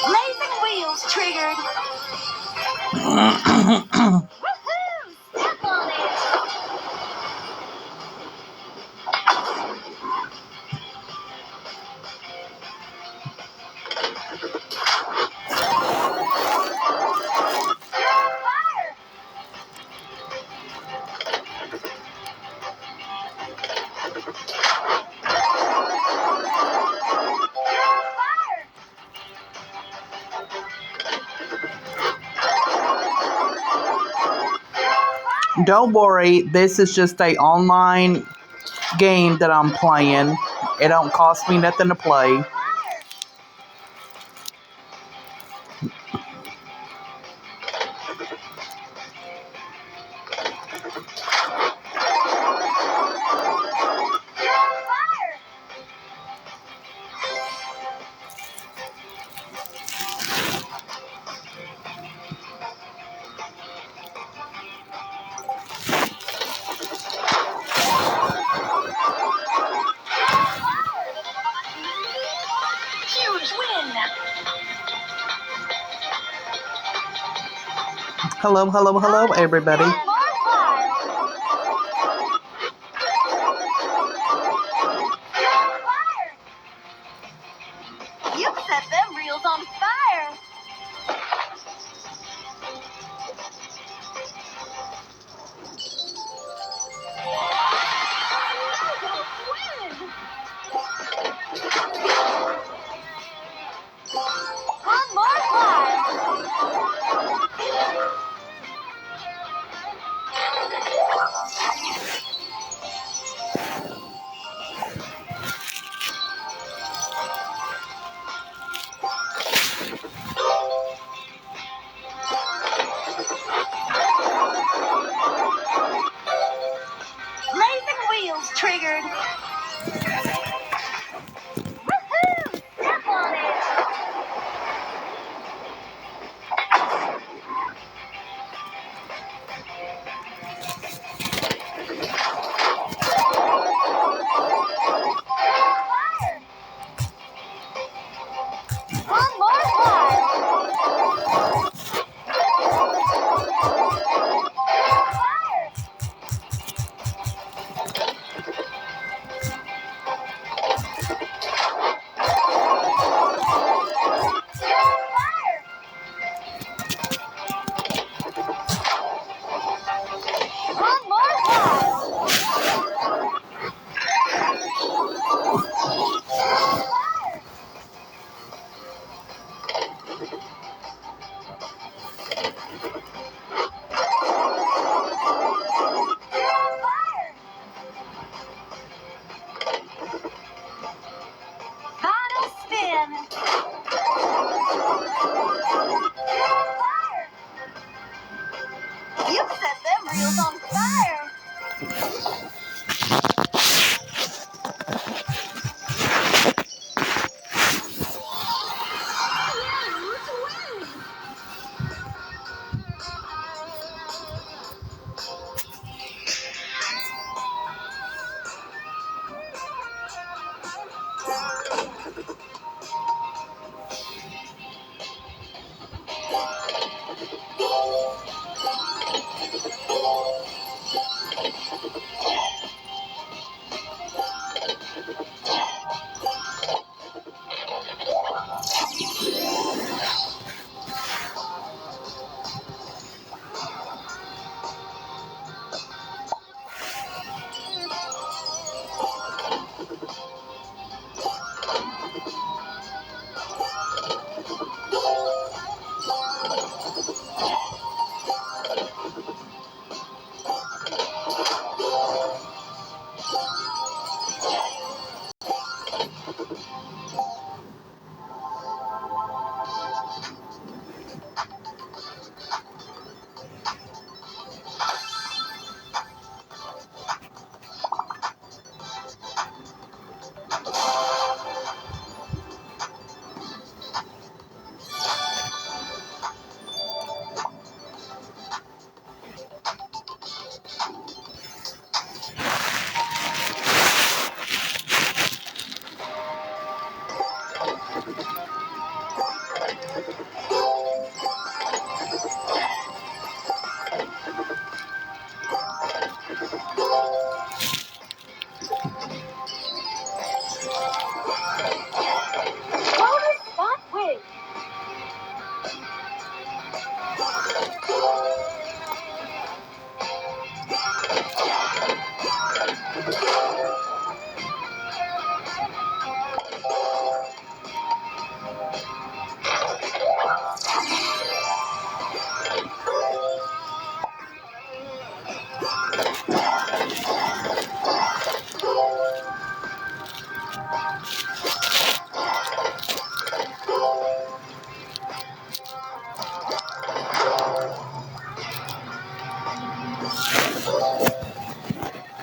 Blazing wheels triggered. Woohoo! Step on it. You're on fire. You're on fire. Don't worry, this is just a online game that I'm playing. It don't cost me nothing to play. Huge win. Hello, hello, hello, everybody. More fire. You're on fire. You set them reels on fire. Win. One more fire. Blazing wheels triggered. Woohoo! Step on it. Fire. One more fire. Fire. One more fire. Final spin. Fire. You set them reels on fire.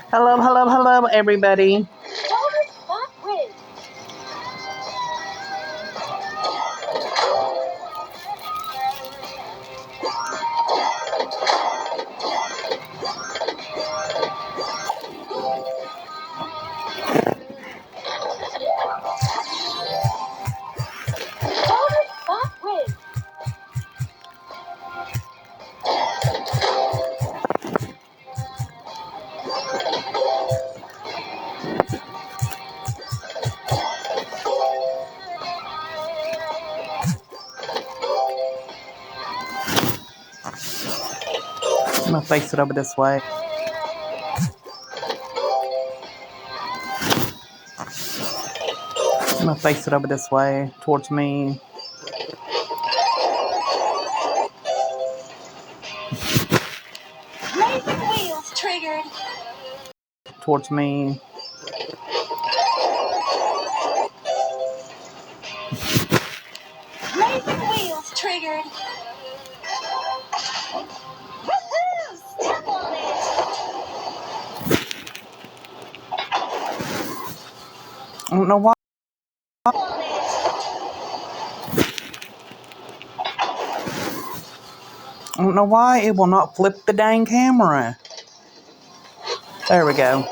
Hello, hello, hello, everybody. Bonus spot win. Bonus spot win. I'm gonna face it over this way. I'm gonna face it over this way, towards me. Racing wheels triggered. Towards me. Racing wheels triggered. Woohoo! Step on it. I don't know why. On it. I don't know why it will not flip the dang camera. There we go.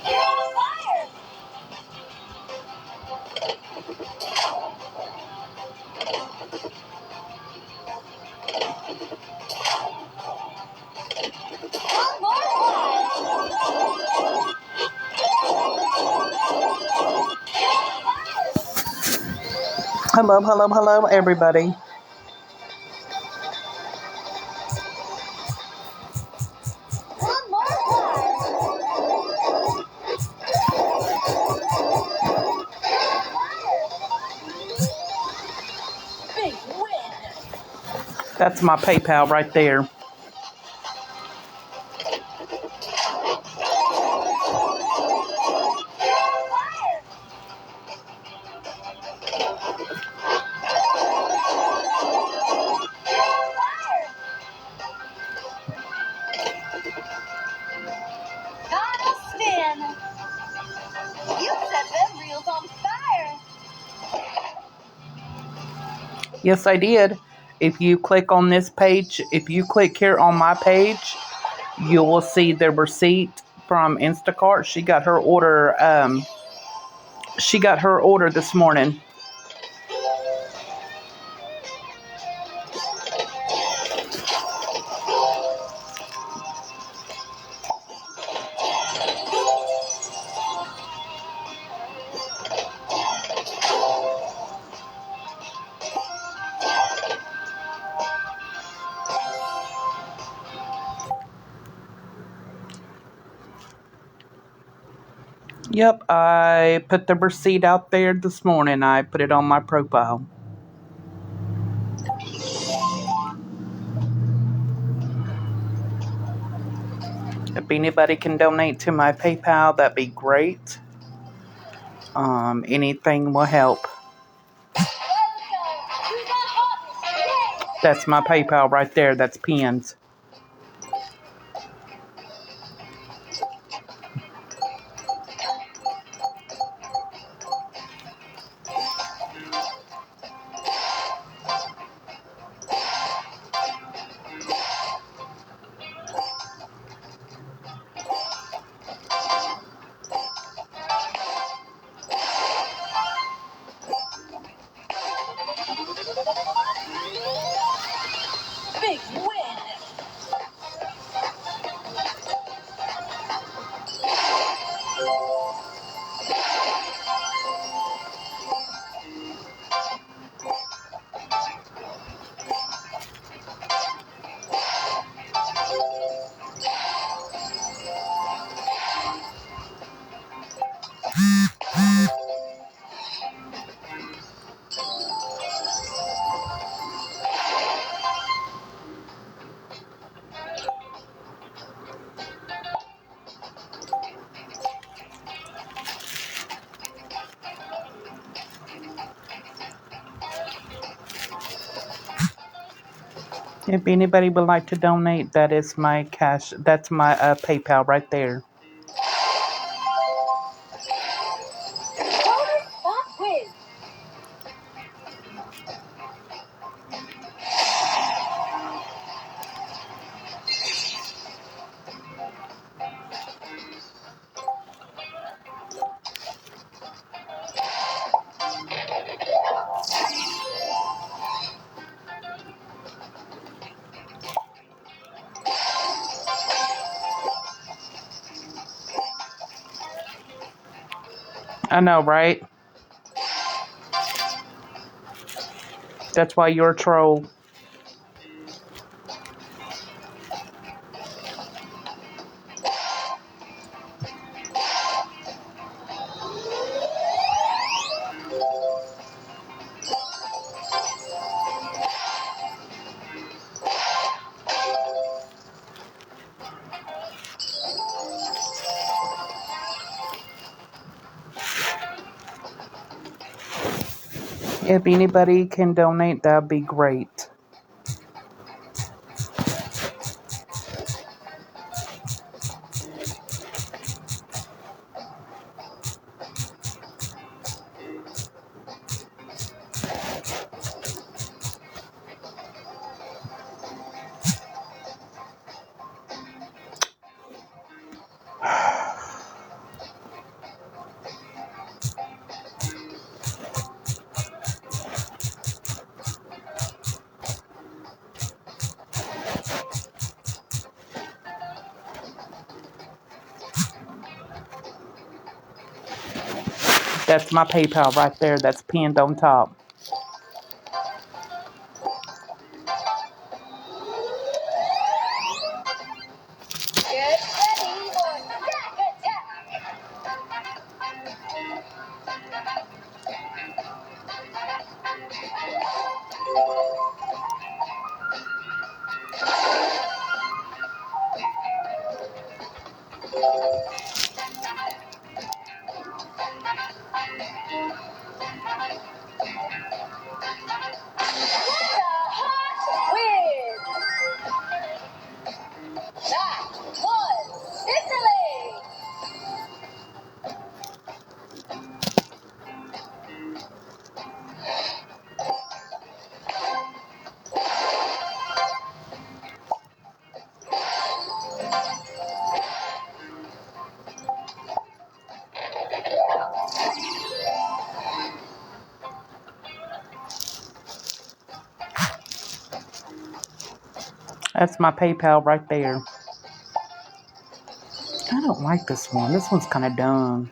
You're on fire. One more while. Hello, hello, hello, everybody. One more while. Big win. That's my PayPal right there. Gotta spin. You set them reels on fire. Yes, I did. If you click on this page, if you click here on my page, you will see the receipt from Instacart. She got her order. She got her order this morning. Yep, I put the receipt out there this morning. I put it on my profile. If anybody can donate to my PayPal, that'd be great. Anything will help. Let's go. We got hot. Yay. That's my PayPal right there. That's pinned. Big win. If anybody would like to donate, that is my cash. That's my PayPal right there. Bonus spot quiz. I know, right? That's why you're a troll. If anybody can donate, that'd be great. That's my PayPal right there. That's pinned on top. Get ready for stack attack. The hot win. That was Sicily. That's my PayPal right there. I don't like this one. This one's kind of dumb.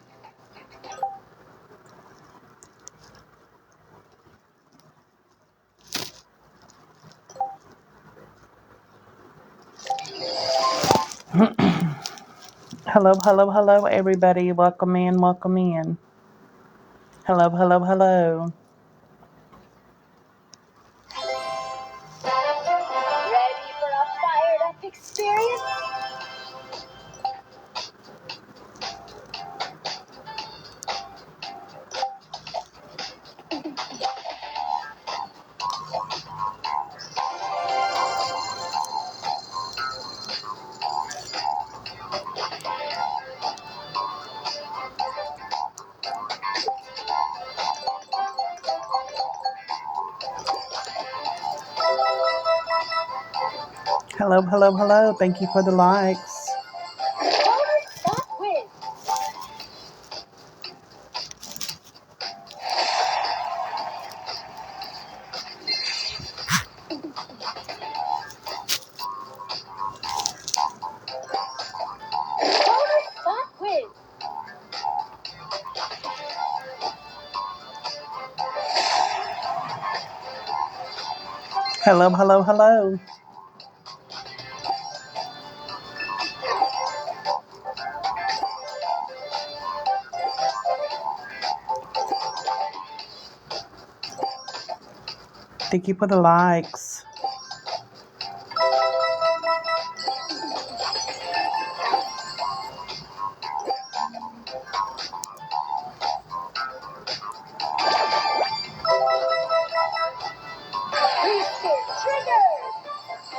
Hello, hello, hello, everybody. Welcome in, welcome in. Hello, hello, hello. Ready for a fired up experience? Hello, hello, hello. Thank you for the likes. Bonus spot quiz. Bonus spot quiz. Hello, hello, hello. Thank you for the likes. Boosted triggers.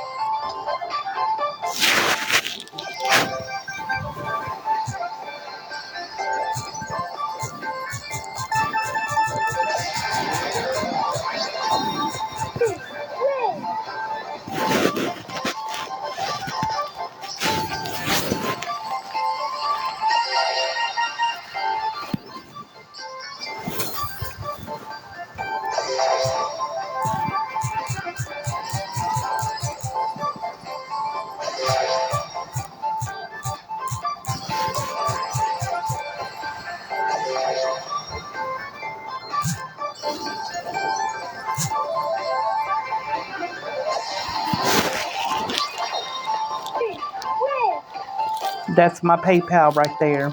That's my PayPal right there.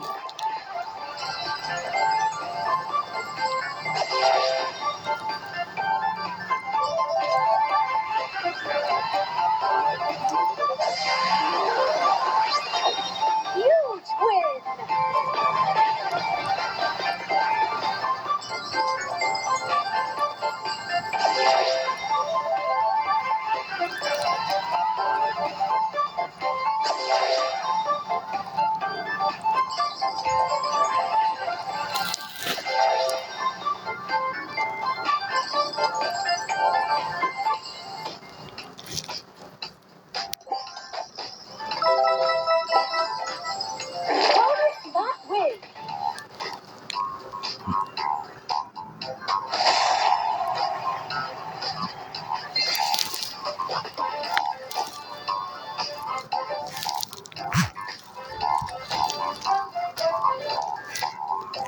Huge win! Bonus not win!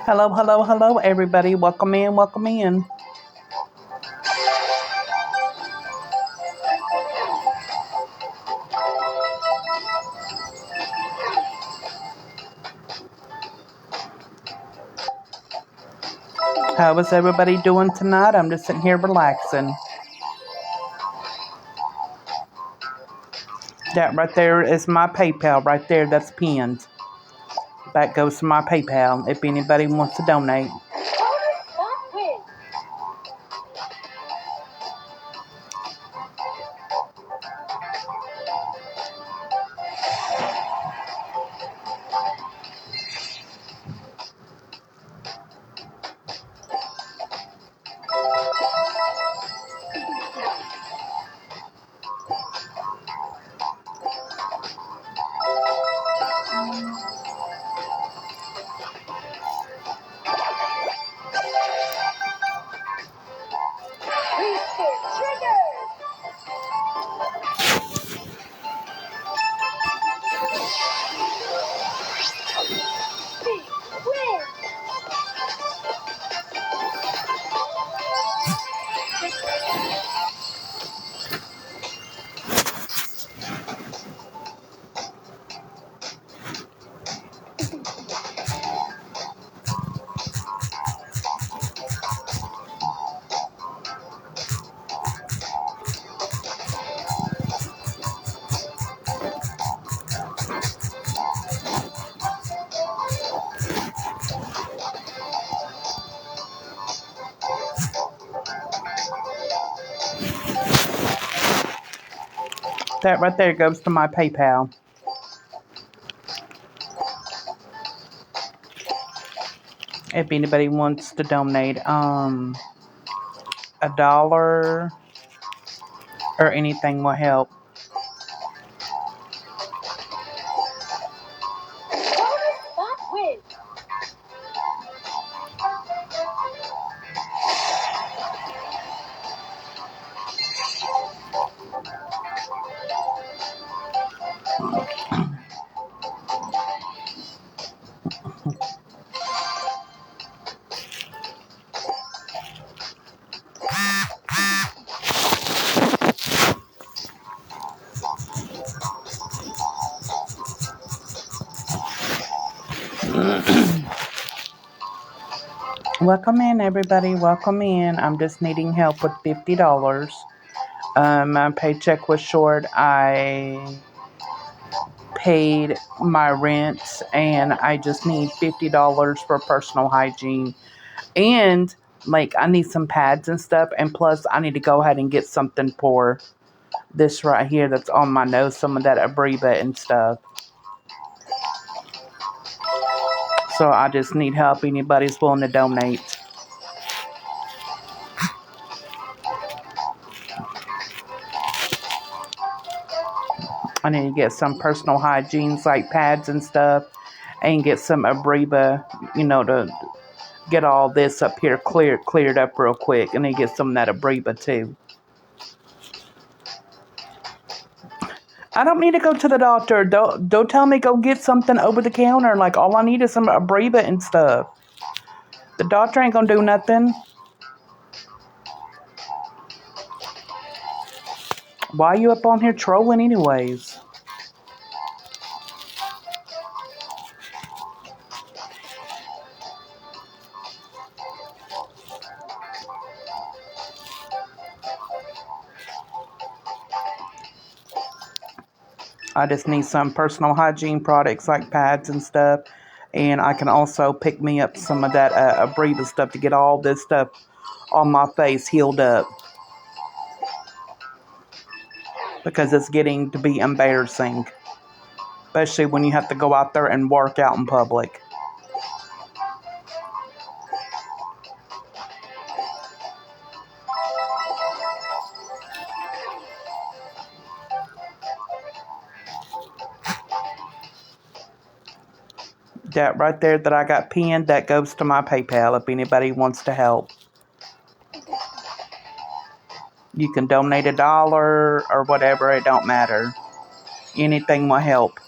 Hello, hello, hello, everybody. Welcome in, welcome in. How is everybody doing tonight? I'm just sitting here relaxing. That right there is my PayPal right there. That's pinned. That goes to my PayPal if anybody wants to donate. Bonus not win! Respin triggered! Big win! That right there goes to my PayPal. If anybody wants to donate, $1 or anything will help. Bonus not win! Welcome in, everybody. Welcome in. I'm just needing help with $50. My paycheck was short. I paid my rent, and I just need $50 for personal hygiene. And like, I need some pads and stuff, and plus I need to go ahead and get something for this right here that's on my nose, some of that Abreba and stuff. So I just need help. Anybody's willing to donate. I need to get some personal hygienes like pads and stuff, and get some Abreba, to get all this up here cleared up real quick, and then get some of that Abreba too. I don't need to go to the doctor. Don't tell me go get something over the counter. Like, all I need is some Abreba and stuff. The doctor ain't gonna do nothing. Why are you up on here trolling anyways? I just need some personal hygiene products like pads and stuff. And I can also pick me up some of that Abreva stuff to get all this stuff on my face healed up. Because it's getting to be embarrassing. Especially when you have to go out there and work out in public. That right there that I got pinned, that goes to my PayPal if anybody wants to help. You can donate $1 or whatever, it don't matter. Anything will help.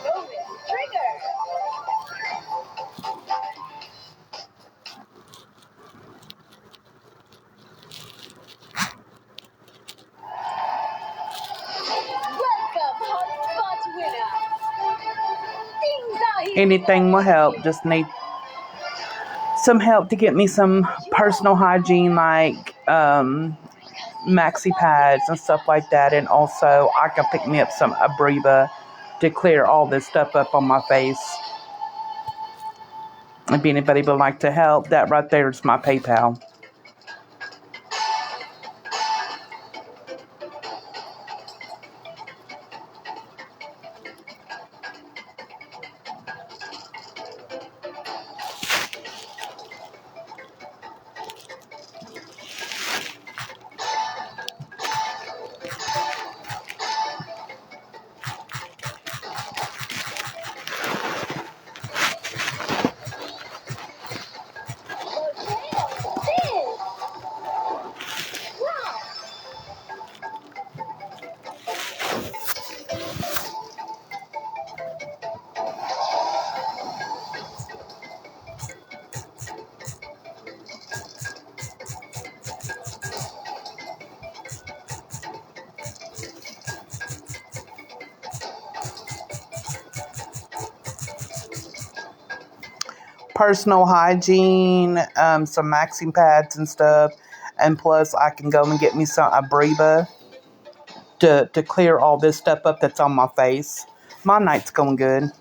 Bonus trigger. Welcome, hotspot winner. Things are here. Anything will help. Just need some help to get me some personal hygiene like maxi pads and stuff like that. And also I can pick me up some Abreva to clear all this stuff up on my face. If anybody would like to help, that right there is my PayPal. Personal hygiene, some maxi pads and stuff, and plus I can go and get me some Abreva to clear all this stuff up that's on my face. My night's going good.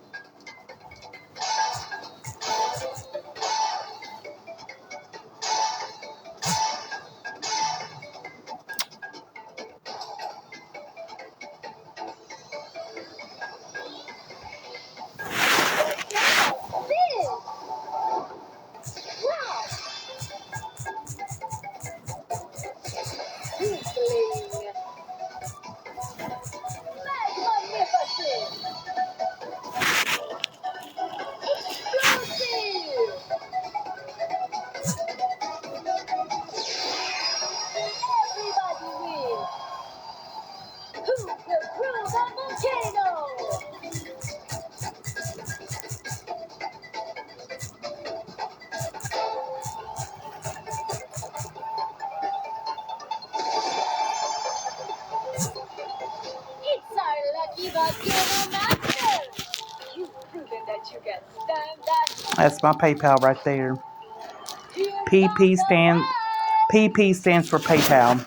That's my PayPal right there. PP stands for PayPal.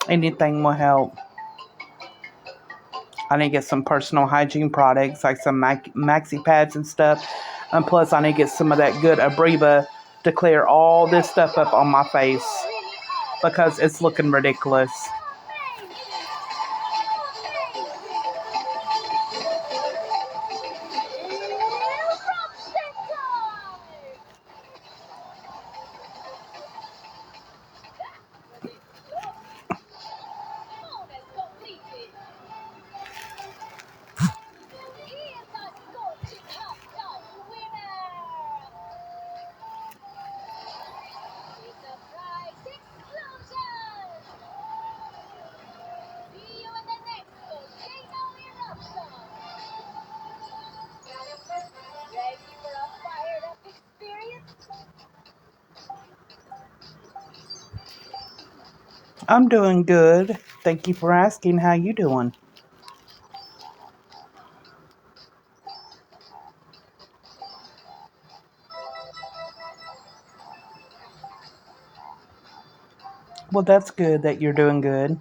Anything will help. I need to get some personal hygiene products like some maxi pads and stuff. And plus I need to get some of that good Abreva to clear all this stuff up on my face because it's looking ridiculous. I'm doing good. Thank you for asking. How you doing? Well, that's good that you're doing good.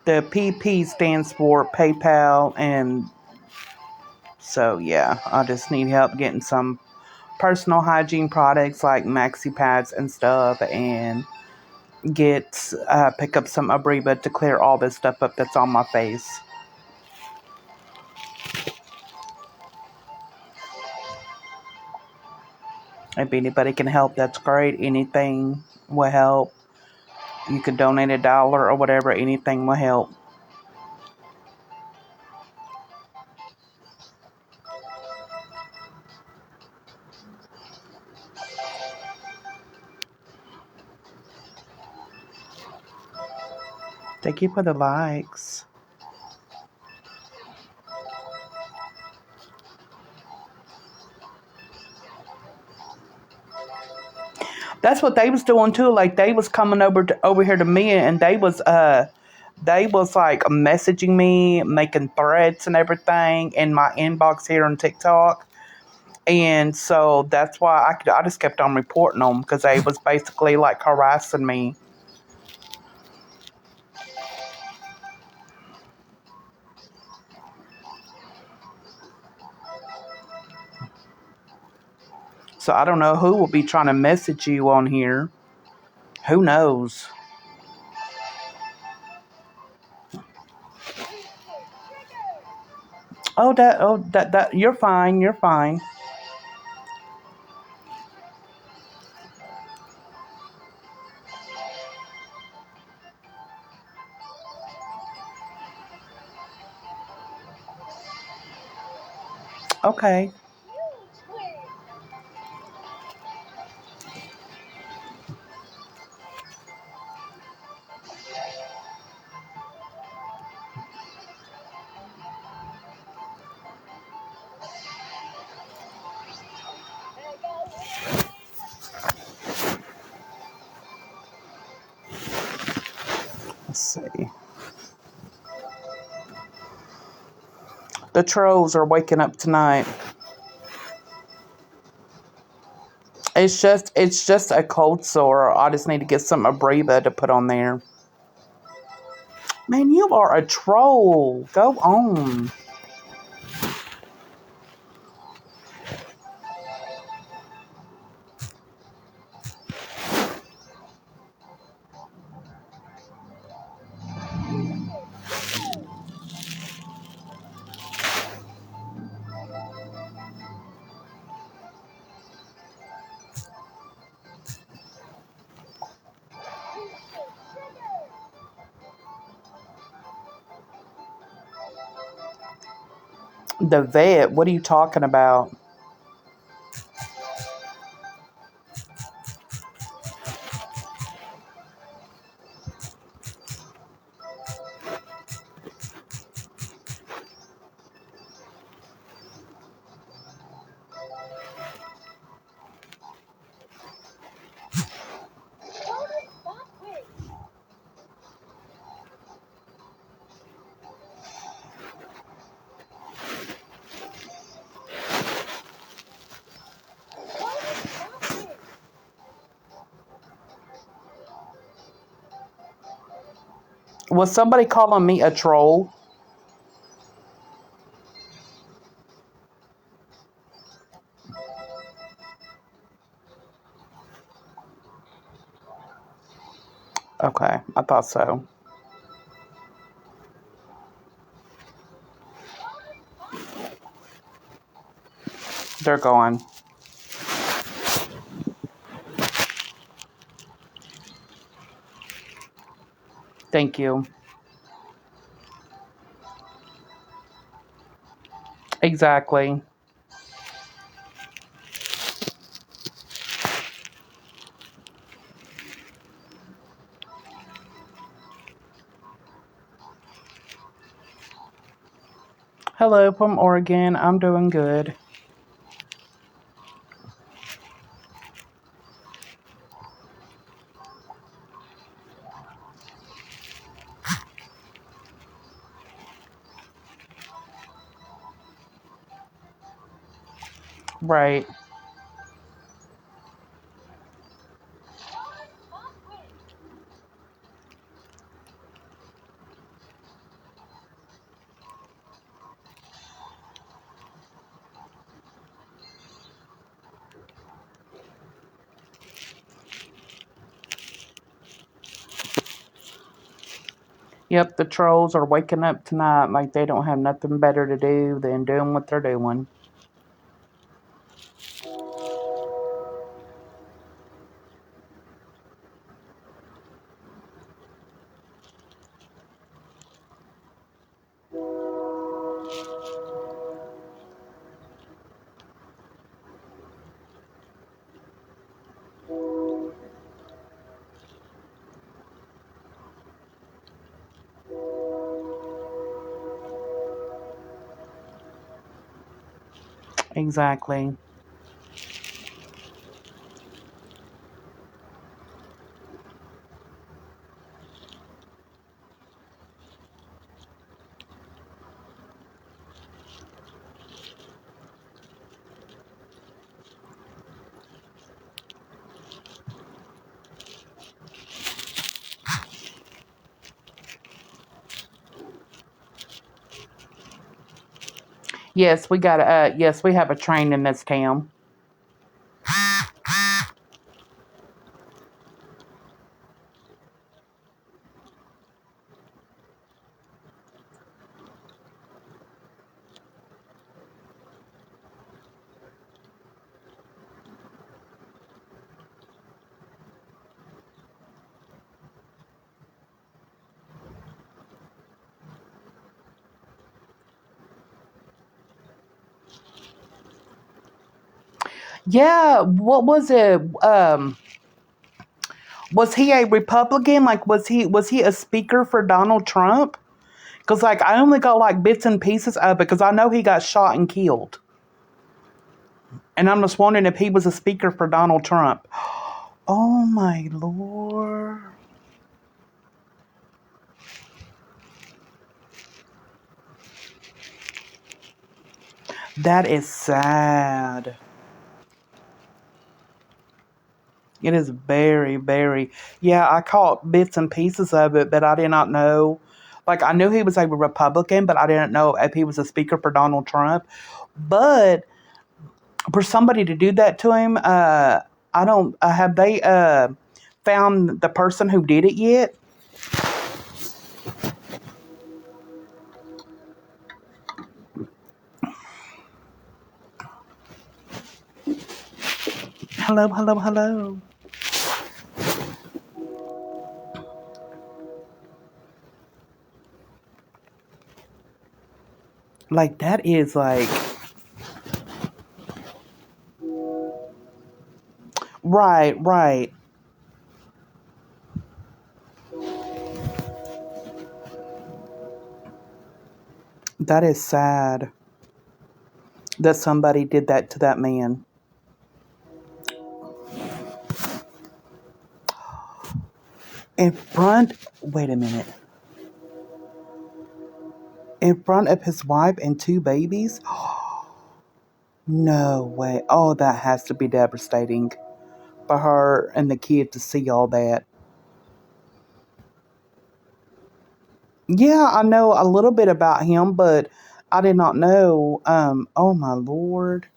The PP stands for PayPal, and so yeah, I just need help getting some personal hygiene products like maxi pads and stuff, and pick up some Abriba to clear all this stuff up that's on my face. If anybody can help, that's great. Anything will help. You could donate $1 or whatever. Anything will help. Thank you for the likes. That's what they was doing too. Like they was coming over here to me, and they was like messaging me, making threats and everything in my inbox here on TikTok. And so that's why I just kept on reporting them because they was basically like harassing me. So I don't know who will be trying to message you on here. Who knows? Oh, that you're fine. You're fine. Okay. Huge win. There you go. Let's see. The trolls are waking up tonight. It's just a cold sore. I just need to get some Abreba to put on there. Man, you are a troll. Go on. The vet. What are you talking about? Bonus spot win. Bonus spot win. Was somebody calling me a troll? Okay, I thought so. They're gone. Thank you. Exactly. Hello from Oregon. I'm doing good. Right. Yep, the trolls are waking up tonight like they don't have nothing better to do than doing what they're doing. Exactly. Yes, we got yes, we have a train in this town. Yeah, what was it? Was he a Republican? Like, was he a speaker for Donald Trump? Because like I only got like bits and pieces of it because I know he got shot and killed, and I'm just wondering if he was a speaker for Donald Trump. Oh my lord, that is sad. It is very, very. Yeah, I caught bits and pieces of it, but I did not know. Like, I knew he was a Republican, but I didn't know if he was a speaker for Donald Trump. But for somebody to do that to him, I don't. Have they found the person who did it yet? Hello, hello, hello. Like, that is like. Right, right. That is sad that somebody did that to that man. In front. Wait a minute. In front of his wife and two babies? No way. Oh, that has to be devastating for her and the kid to see all that. Yeah, I know a little bit about him, but I did not know. Oh my lord.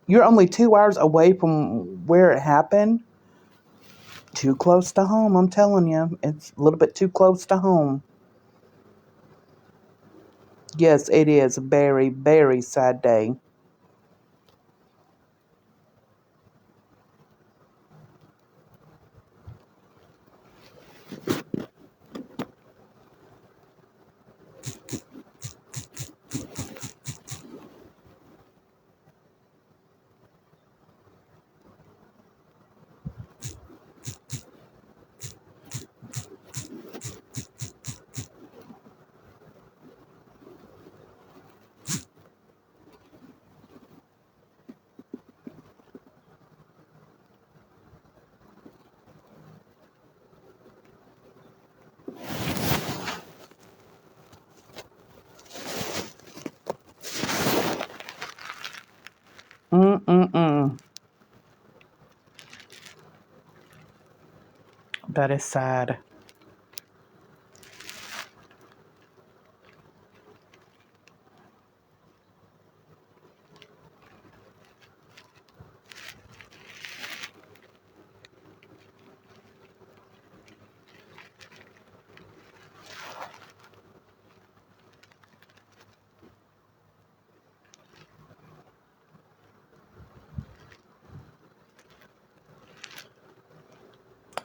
You're only 2 hours away from where it happened. Too close to home, I'm telling you. It's a little bit too close to home. Yes, it is a very, very sad day. Mm-mm-mm. That is sad.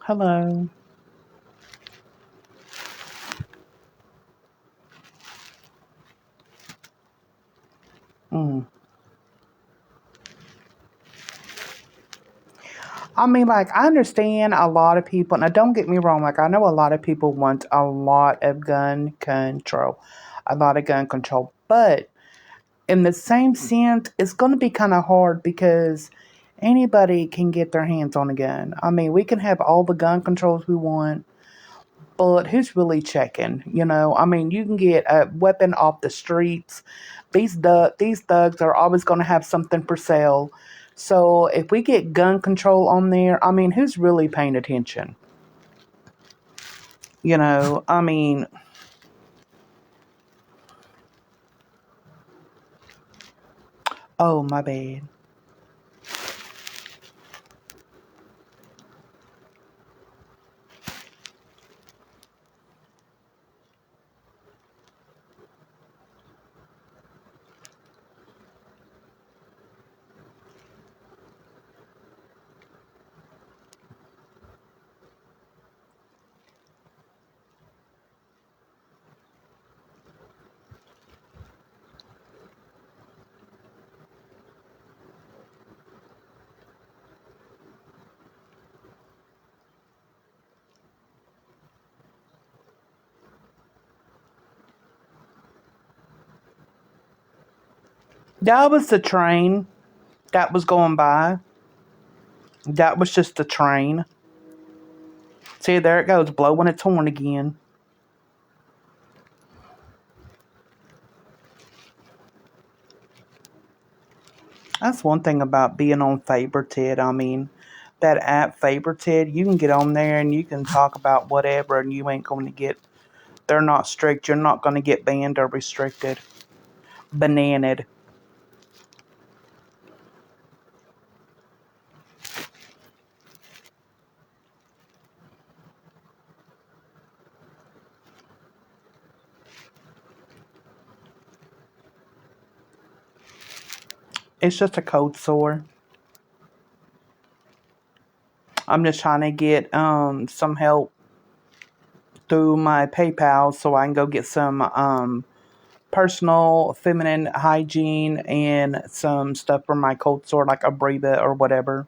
Hello. Mm. I mean, like, I understand a lot of people. Now, don't get me wrong. Like, I know a lot of people want a lot of gun control, a lot of gun control. But in the same sense, it's going to be kind of hard because anybody can get their hands on a gun. I mean, we can have all the gun controls we want, but who's really checking? I mean, you can get a weapon off the streets. These thugs are always going to have something for sale. So if we get gun control on there, I mean, who's really paying attention? I mean, oh, my bad. That was the train that was going by. That was just the train. See, there it goes, blowing its horn again. That's one thing about being on Favorited. I mean, that app Favorited, you can get on there and you can talk about whatever, and you ain't going to get. They're not strict. You're not going to get banned or restricted. Bananaed. It's just a code sore. I'm just trying to get some help through my PayPal so I can go get some personal feminine hygiene and some stuff for my cold sore like Abreva or whatever.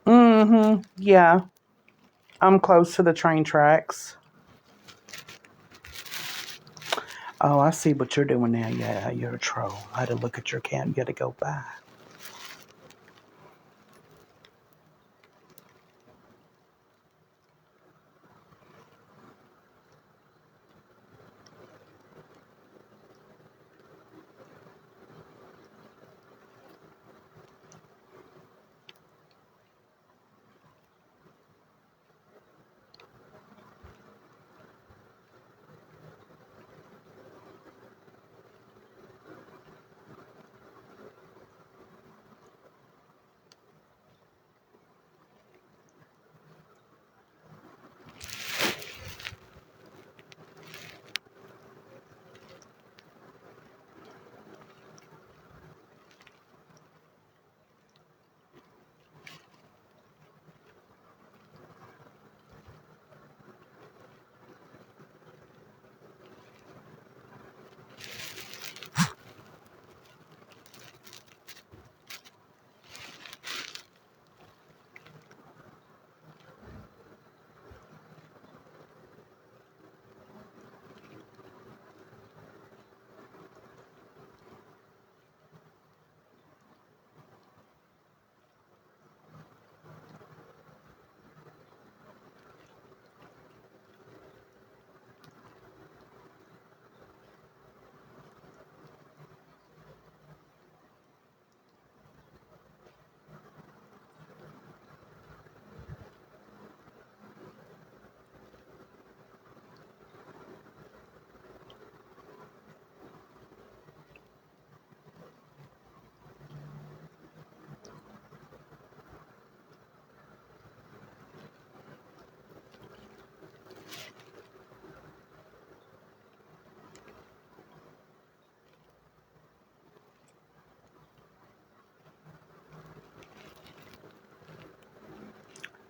Mm-hmm. Yeah. I'm close to the train tracks. Oh, I see what you're doing now. Yeah, you're a troll. I had to look at your cat. You got to go by.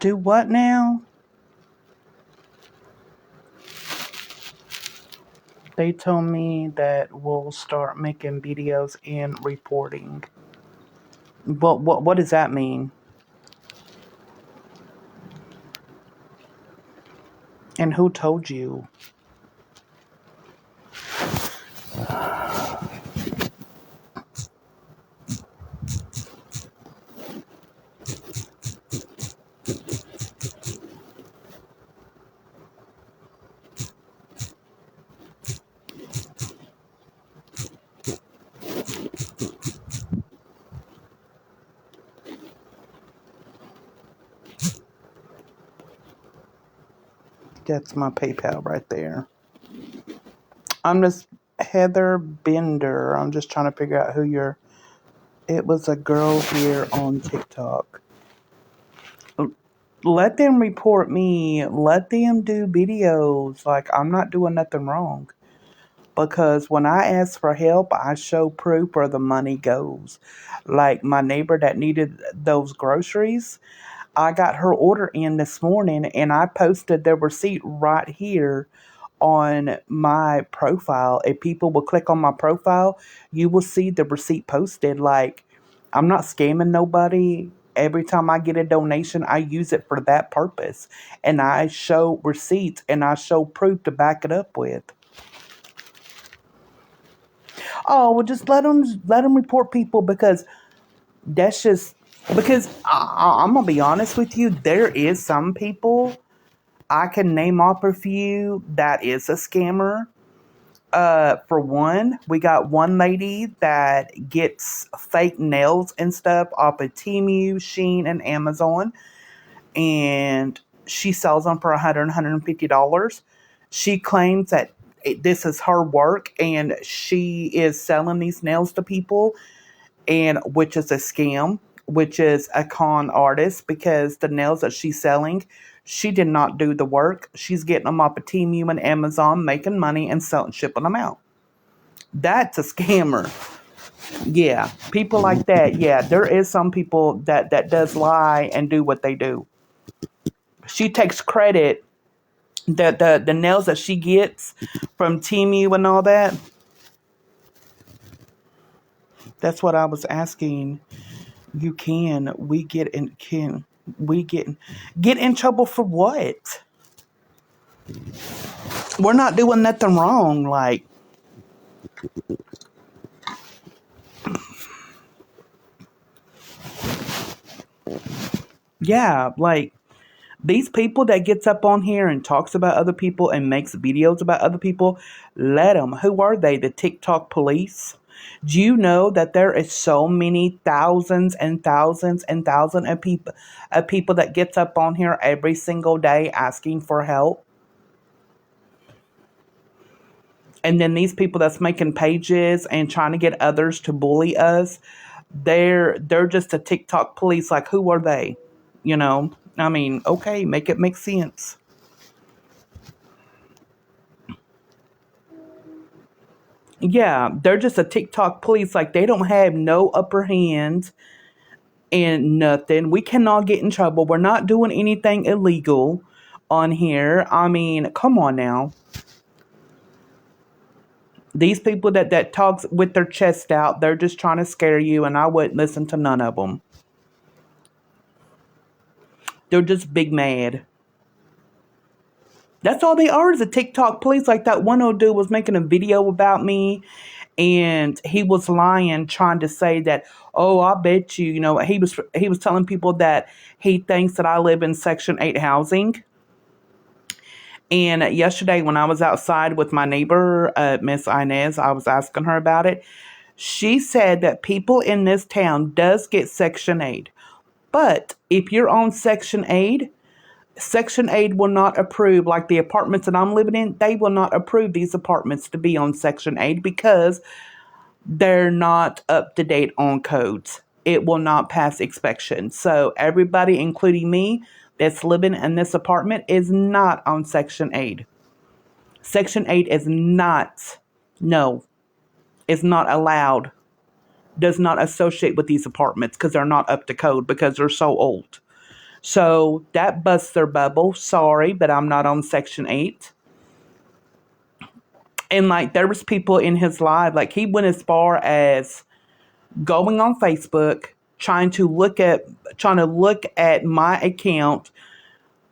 Do what now? They told me that we'll start making videos and reporting. What does that mean? And who told you? That's my PayPal right there. I'm just Heather Bender. I'm just trying to figure out who you're. It was a girl here on TikTok. Let them report me. Let them do videos. Like, I'm not doing nothing wrong. Because when I ask for help, I show proof where the money goes. Like my neighbor that needed those groceries, I got her order in this morning and I posted the receipt right here on my profile. If people will click on my profile, you will see the receipt posted. Like, I'm not scamming nobody. Every time I get a donation, I use it for that purpose. And I show receipts and I show proof to back it up with. Oh, well, just let them report people because that's just because I'm gonna be honest with you. There is some people I can name off a few that is a scammer. For one, we got one lady that gets fake nails and stuff off of Temu, Shein, and Amazon, and she sells them for $150. She claims that this is her work and she is selling these nails to people, and which is a scam, which is a con artist because the nails that she's selling, she did not do the work. She's getting them off of Temu and Amazon, making money and selling, shipping them out. That's a scammer. Yeah, people like that. Yeah, there is some people that does lie and do what they do. She takes credit that the nails that she gets from Temu and all that. That's what I was asking. You can we get in can we get in trouble for what? We're not doing nothing wrong. Like, yeah, like these people that gets up on here and talks about other people and makes videos about other people, let them. Who are they? The TikTok police? Do you know that there is so many thousands and thousands and thousands of people that gets up on here every single day asking for help? And then these people that's making pages and trying to get others to bully us, they're just a TikTok police. Like, who are they? You know? I mean, okay, make it make sense. Yeah, they're just a TikTok police. Like, they don't have no upper hand and nothing. We cannot get in trouble. We're not doing anything illegal on here. I mean, come on now. These people that talks with their chest out, they're just trying to scare you, and I wouldn't listen to none of them. They're just big mad. That's all they are, is a TikTok police. Like that one old dude was making a video about me and he was lying, trying to say that, oh, I bet you, he was telling people that he thinks that I live in Section 8 housing. And yesterday when I was outside with my neighbor, Miss Inez, I was asking her about it. She said that people in this town does get Section 8. But if you're on Section 8, Section 8 will not approve, like the apartments that I'm living in, they will not approve these apartments to be on Section 8 because they're not up to date on codes. It will not pass inspection. So everybody, including me, that's living in this apartment is not on Section 8. Section 8 is not, no, is not allowed, does not associate with these apartments because they're not up to code because they're so old. So that busts their bubble. Sorry, but I'm not on Section 8. And like there was people in his live, like he went as far as going on Facebook, trying to look at my account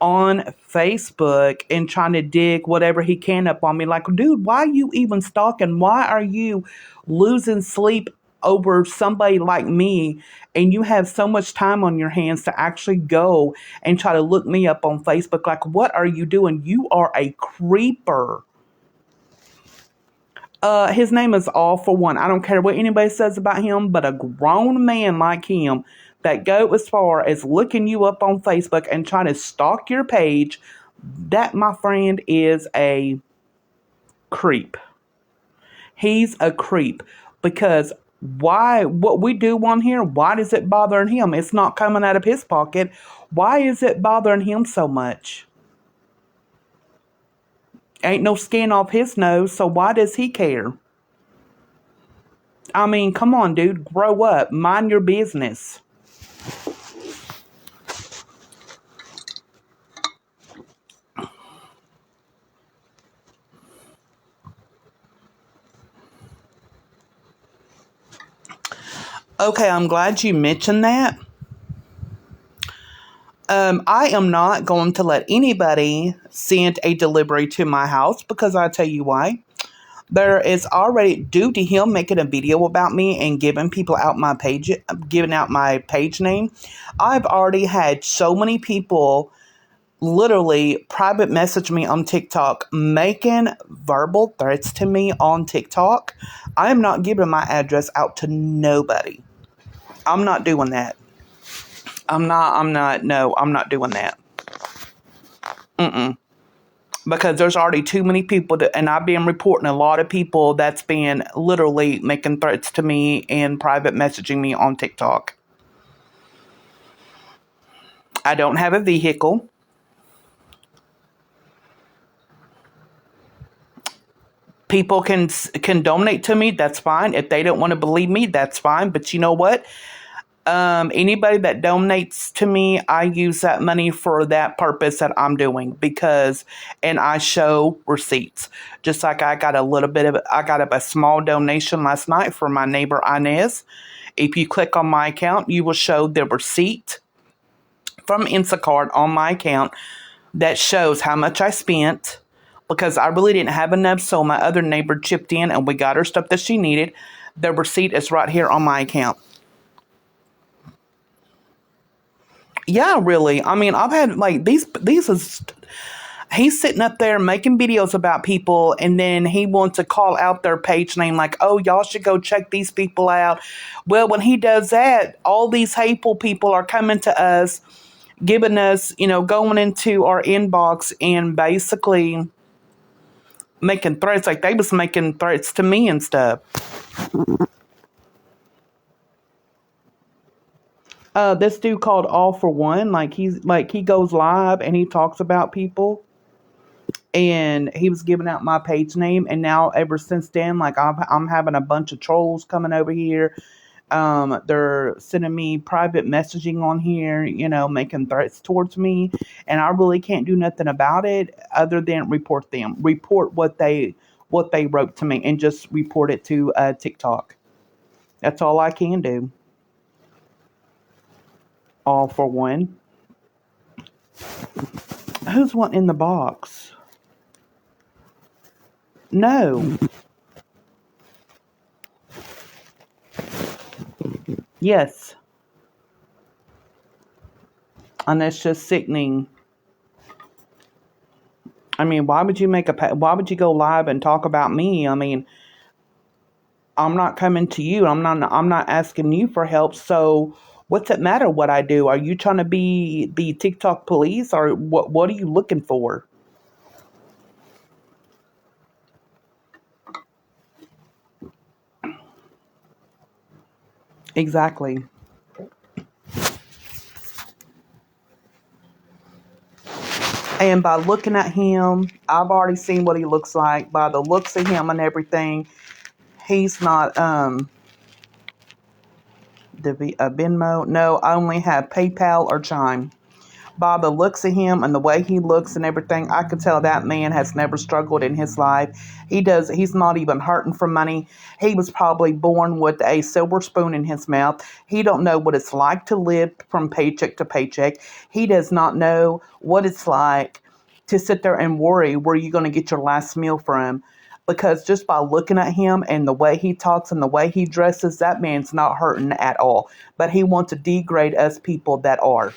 on Facebook and trying to dig whatever he can up on me. Like, dude, why are you even stalking? Why are you losing sleep over somebody like me? And you have so much time on your hands to actually go and try to look me up on Facebook. Like, what are you doing? You are a creeper. His name is All For One. I don't care what anybody says about him, but a grown man like him that go as far as looking you up on Facebook and trying to stalk your page, that, my friend, is a creep. He's a creep because why, what we do on here, why does it bother him? It's not coming out of his pocket. Why is it bothering him so much? Ain't no skin off his nose, so why does he care? I mean, come on, dude. Grow up. Mind your business. Okay, I'm glad you mentioned that. I am not going to let anybody send a delivery to my house because I'll tell you why. There is already, due to him making a video about me and giving people out my page, giving out my page name, I've already had so many people literally private message me on TikTok, making verbal threats to me on TikTok. I am not giving my address out to nobody. I'm not doing that. I'm not doing that. Because there's already too many people and I've been reporting a lot of people that's been literally making threats to me and private messaging me on TikTok. I don't have a vehicle. People can donate to me. That's fine. If they don't want to believe me, that's fine. But you know what? Anybody that donates to me, I use that money for that purpose that I'm doing and I show receipts. Just like I got a small donation last night for my neighbor Inez. If you click on my account, you will show the receipt from Instacart on my account that shows how much I spent because I really didn't have enough. So my other neighbor chipped in and we got her stuff that she needed. The receipt is right here on my account. Yeah, really. I mean, I've had like he's sitting up there making videos about people and then he wants to call out their page name like, oh, y'all should go check these people out. Well, when he does that, all these hateful people are coming to us, giving us, going into our inbox and basically making threats like they was making threats to me and stuff. This dude called All For One, he goes live and he talks about people, and he was giving out my page name, and now ever since then, like I'm having a bunch of trolls coming over here. They're sending me private messaging on here, making threats towards me, and I really can't do nothing about it other than report what they wrote to me, and just report it to TikTok. That's all I can do. All For One. Who's one in the box? No. Yes. And that's just sickening. I mean, why would you go live and talk about me? I mean, I'm not coming to you. I'm not asking you for help. So what's it matter what I do? Are you trying to be TikTok police, or what are you looking for? Exactly. And by looking at him, I've already seen what he looks like. By the looks of him and everything, he's not Venmo. No, I only have PayPal or Chime. by the looks of him and the way he looks and everything, I could tell that man has never struggled in his life. He's not even hurting for money. He was probably born with a silver spoon in his mouth. He don't know what it's like to live from paycheck to paycheck. He does not know what it's like to sit there and worry where you're going to get your last meal from. Because just by looking at him and the way he talks and the way he dresses, that man's not hurting at all. But he wants to degrade us people that are.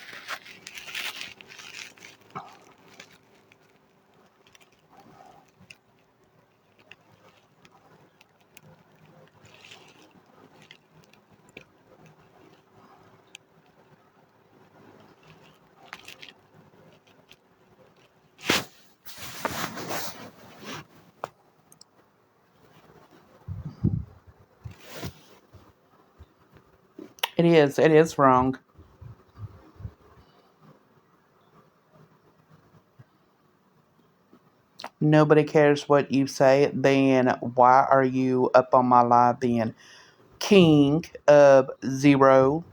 It is. It is wrong. Nobody cares what you say. Then why are you up on my live then? King of Zero.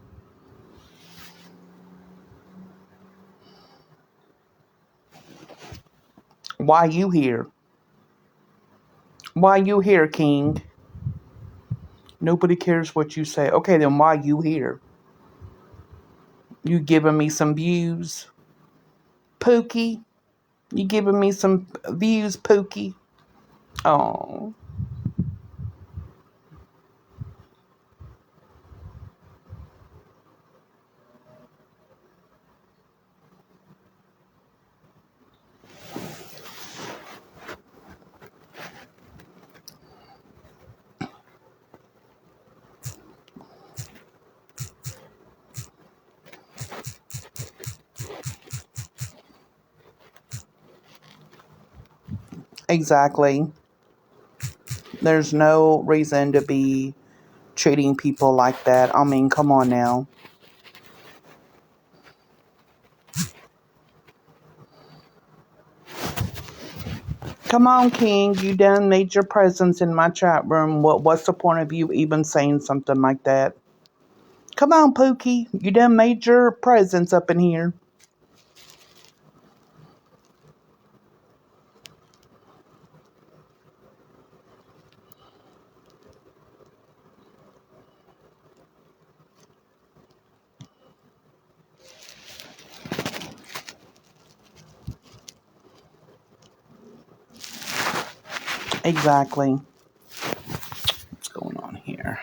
Why you here? Why you here, King? Nobody cares what you say. Okay, then why you here? You giving me some views? Pookie? You giving me some views, Pookie? Oh, exactly. There's no reason to be treating people like that. I mean, come on now. Come on, King. You done made your presence in my chat room. What's the point of you even saying something like that? Come on, Pookie. You done made your presence up in here. Exactly. What's going on here?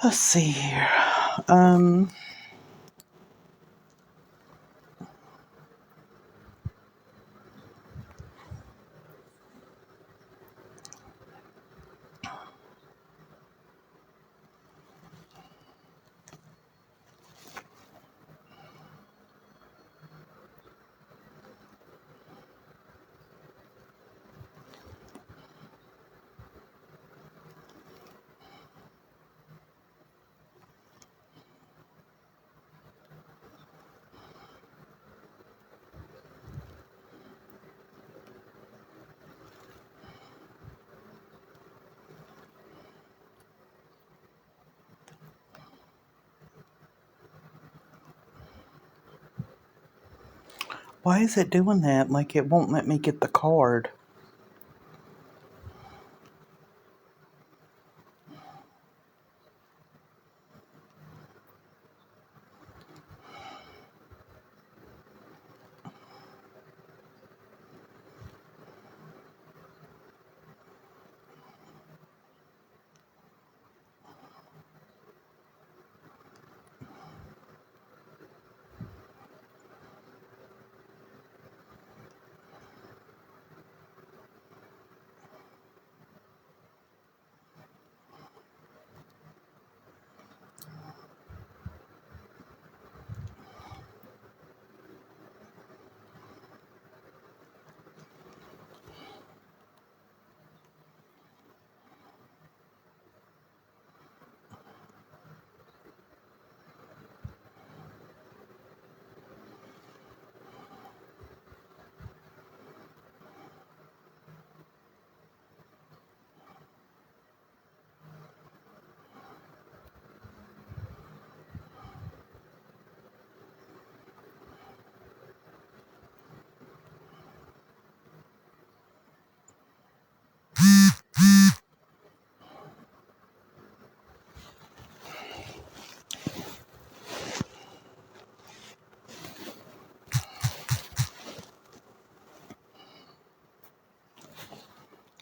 Let's see here. Um, why is it doing that? Like it won't let me get the card.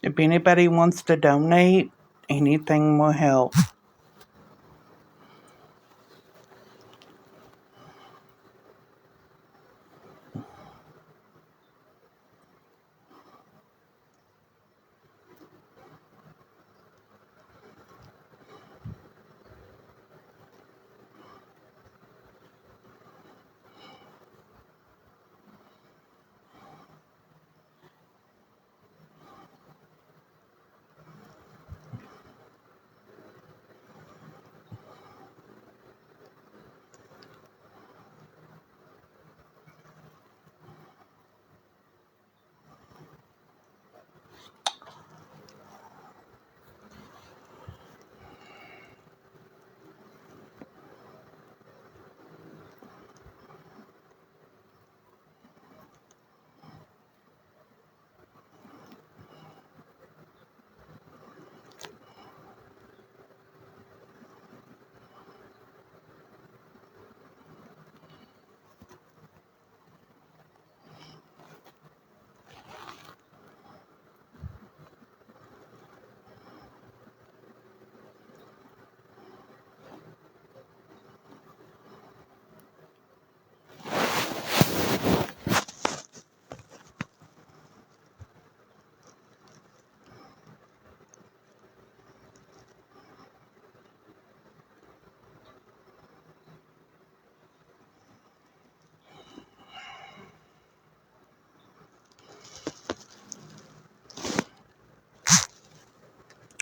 If anybody wants to donate, anything will help.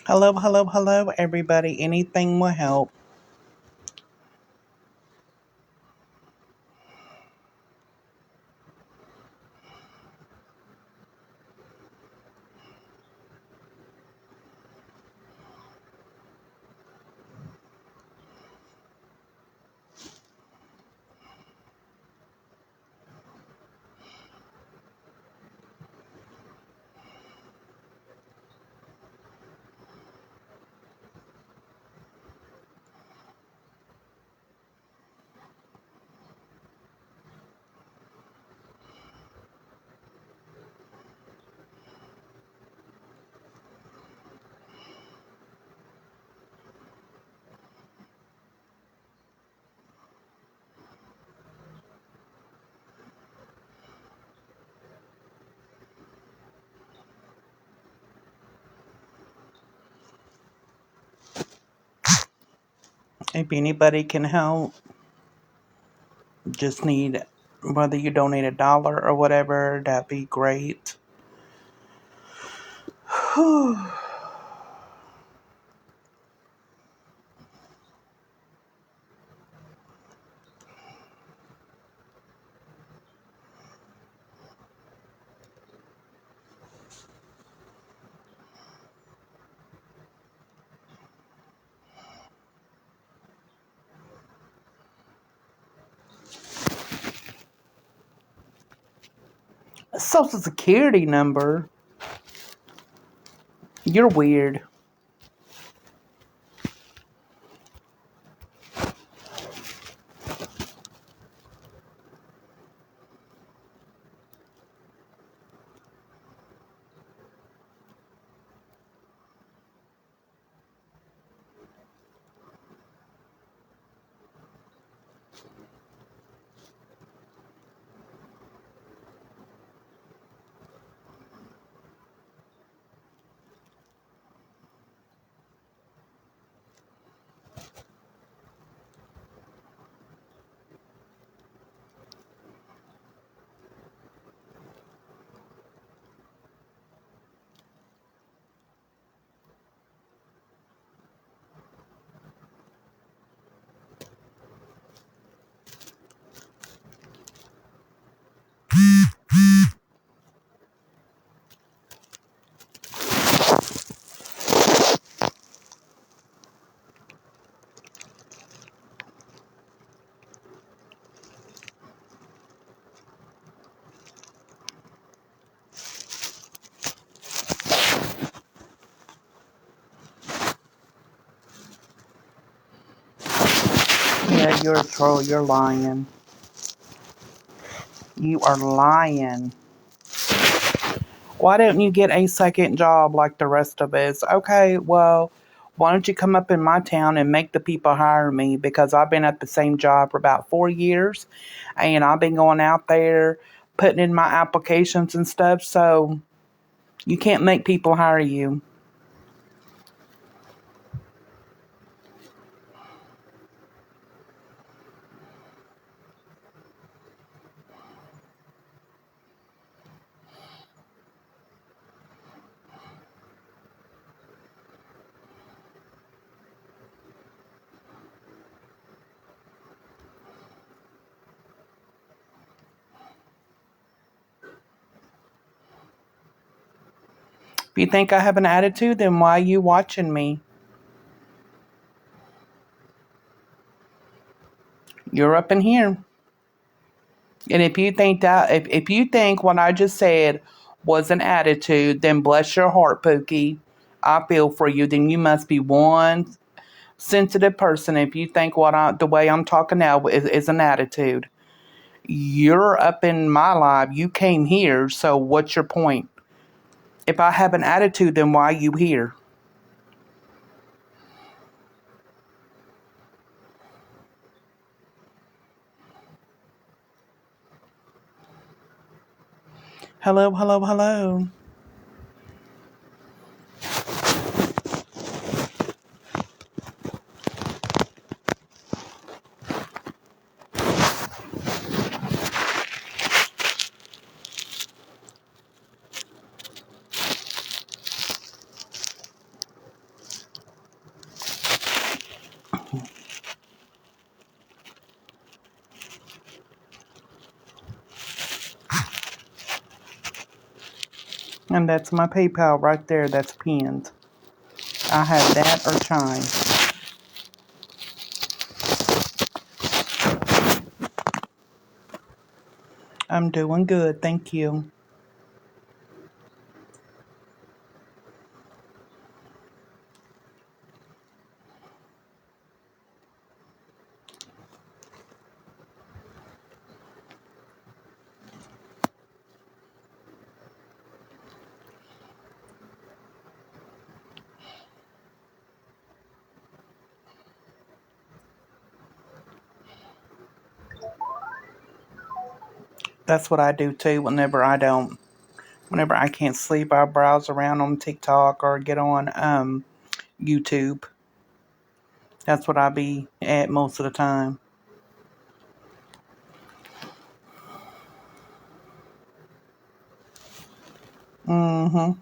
Hello, hello, hello, everybody. Anything will help. If anybody can help, just need, whether you donate $1 or whatever, that'd be great. Social Security number? You're weird. Yeah, you're a troll. You're lying. You are lying. Why don't you get a second job like the rest of us? Okay, well, why don't you come up in my town and make the people hire me? Because I've been at the same job for about 4 years and I've been going out there putting in my applications and stuff. So you can't make people hire you. If you think I have an attitude, then why are you watching me? You're up in here. And if you think that, if you think what I just said was an attitude, then bless your heart, Pookie. I feel for you. Then you must be one sensitive person. If you think the way I'm talking now is an attitude, you're up in my life. You came here, so what's your point? If I have an attitude, then why are you here? Hello, hello, hello. And that's my PayPal right there. That's pinned. I have that or Chime. I'm doing good, thank you. That's what I do too. Whenever I can't sleep, I browse around on TikTok or get on YouTube. That's what I be at most of the time. Mm-hmm.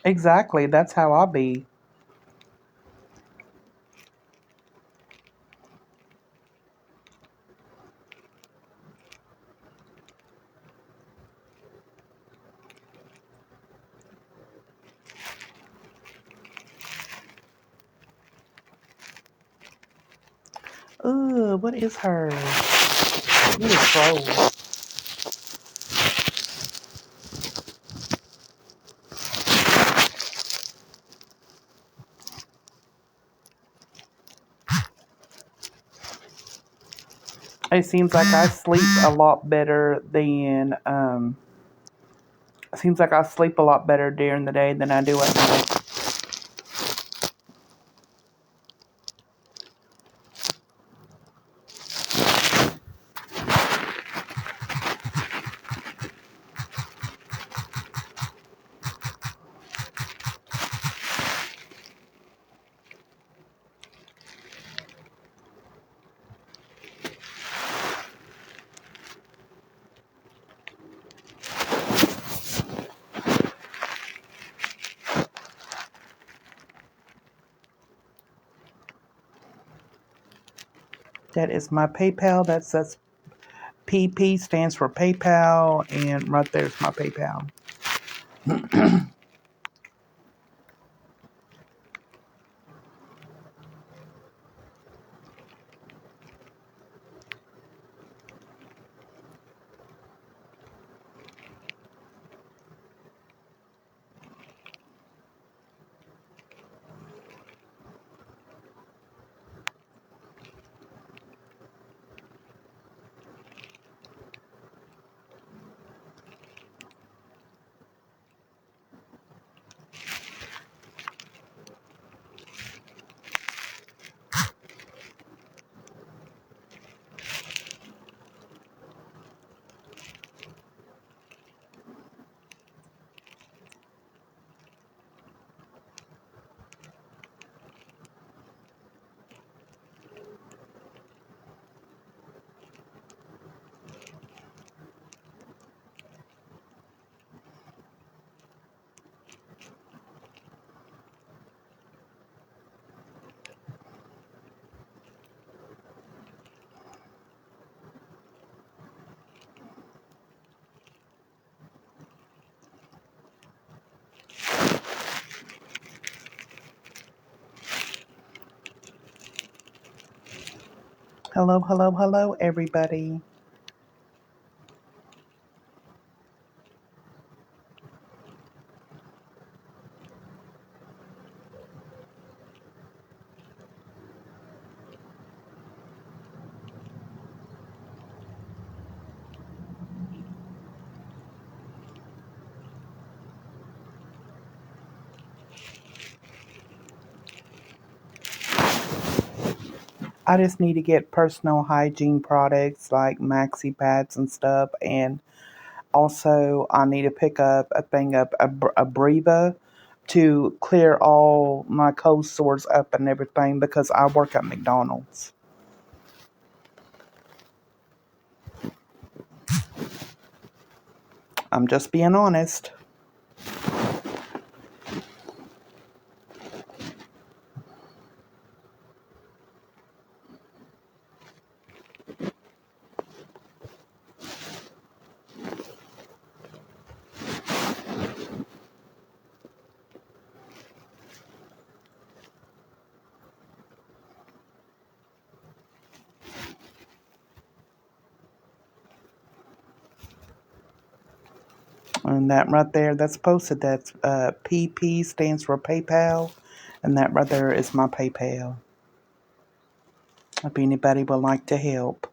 Exactly. That's how I be. Ugh, what is her? You a troll. It seems like I sleep a lot better than it seems like I sleep a lot better during the day than I do at night. that is my PayPal. That's PP stands for PayPal, and right there's my PayPal. Hello, hello, hello, everybody. I just need to get personal hygiene products like maxi pads and stuff, and also I need to pick up a thing of Abreva to clear all my cold sores up and everything because I work at McDonald's. I'm just being honest. And that right there, that's posted. That's PP stands for PayPal, and that right there is my PayPal. If anybody would like to help.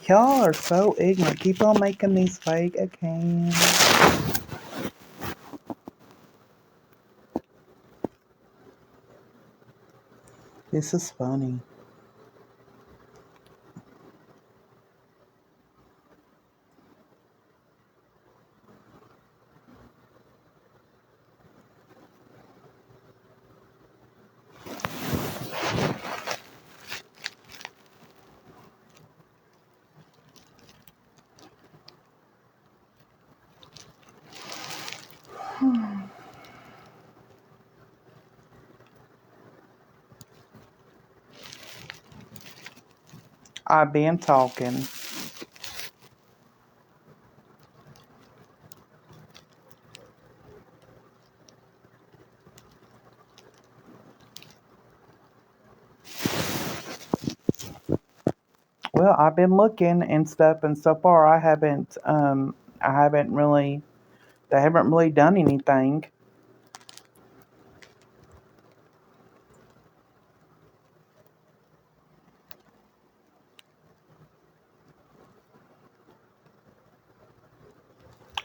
Y'all are so ignorant. Keep on making these fake accounts. This is funny. I've been talking. Well, I've been looking and stuff, and so far I haven't really They haven't really done anything.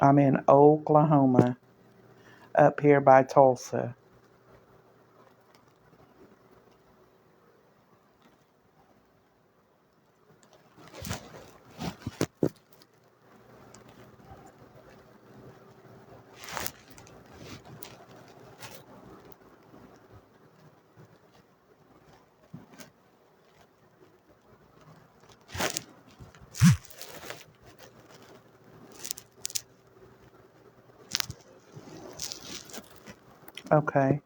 I'm in Oklahoma, up here by Tulsa. Okay.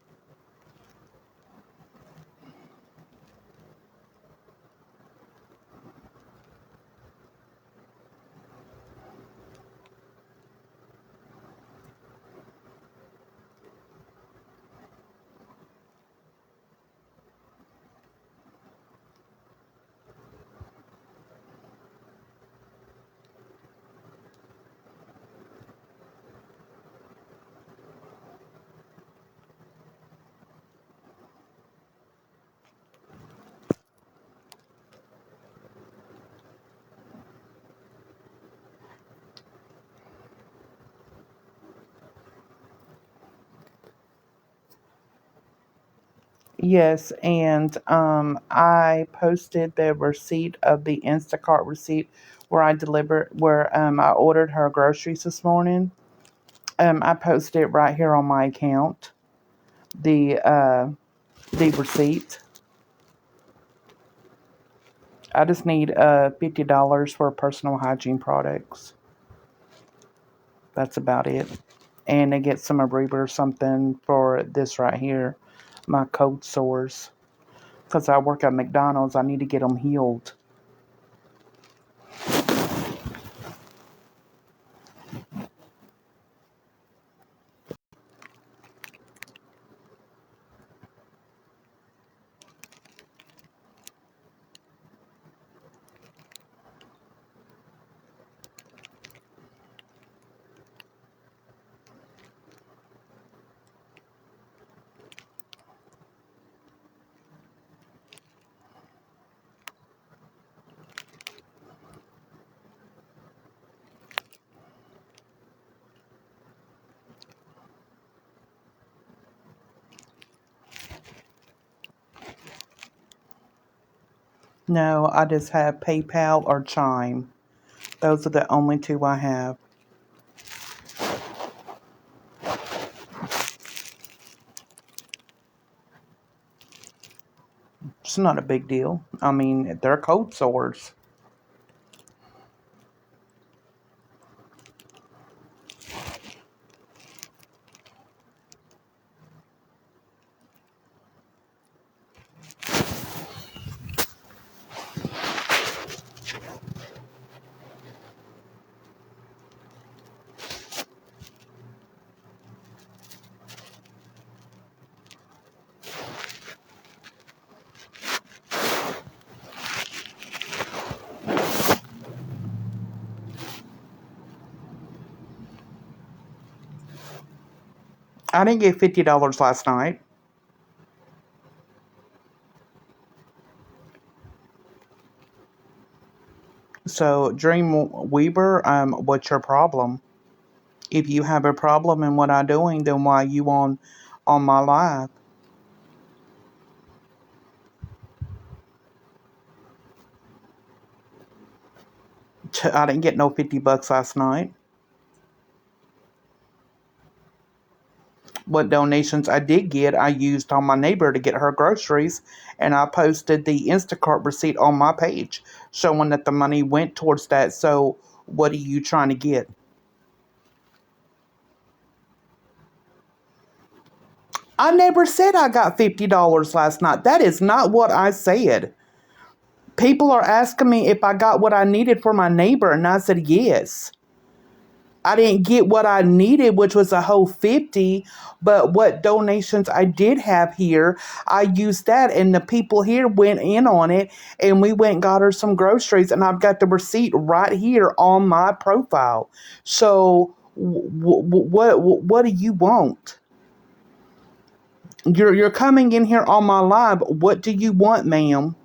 Yes, and I posted the receipt of the Instacart receipt where I ordered her groceries this morning. I posted it right here on my account. The the receipt. I just need $50 for personal hygiene products. That's about it. And to get some Aruba or something for this right here, my cold sores. Because I work at McDonald's, I need to get them healed. No, I just have PayPal or Chime. Those are the only two I have. It's not a big deal. I mean, they're cold sores. I didn't get $50 last night. So, Dreamweaver, what's your problem? If you have a problem in what I'm doing, then why you on my live? I didn't get no $50 last night. What donations I did get, I used on my neighbor to get her groceries, and I posted the Instacart receipt on my page showing that the money went towards that. So, what are you trying to get? I never said I got $50 last night. That is not what I said. People are asking me if I got what I needed for my neighbor, and I said yes. I didn't get what I needed, which was a whole 50, but what donations I did have here, I used that, and the people here went in on it, and we went and got her some groceries, and I've got the receipt right here on my profile. So What do you want? You're coming in here on my live. What do you want, ma'am?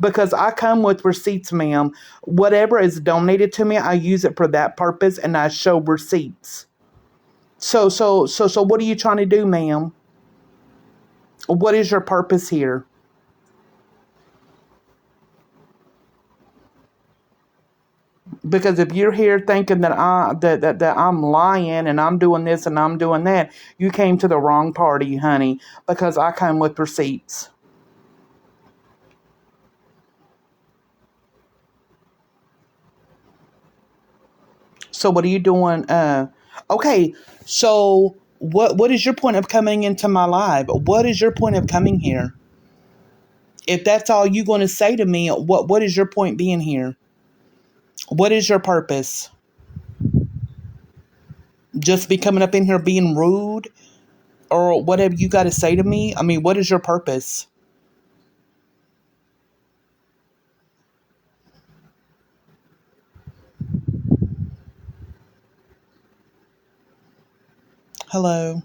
Because I come with receipts, ma'am. Whatever is donated to me, I use it for that purpose, and I show receipts. So, what are you trying to do, ma'am? What is your purpose here? Because if you're here thinking that I'm lying and I'm doing this and I'm doing that, you came to the wrong party, honey. Because I come with receipts. So what are you doing? Okay. So what is your point of coming into my live? What is your point of coming here? If that's all you're going to say to me, what is your point being here? What is your purpose? Just be coming up in here being rude or whatever you got to say to me? I mean, what is your purpose? Hello.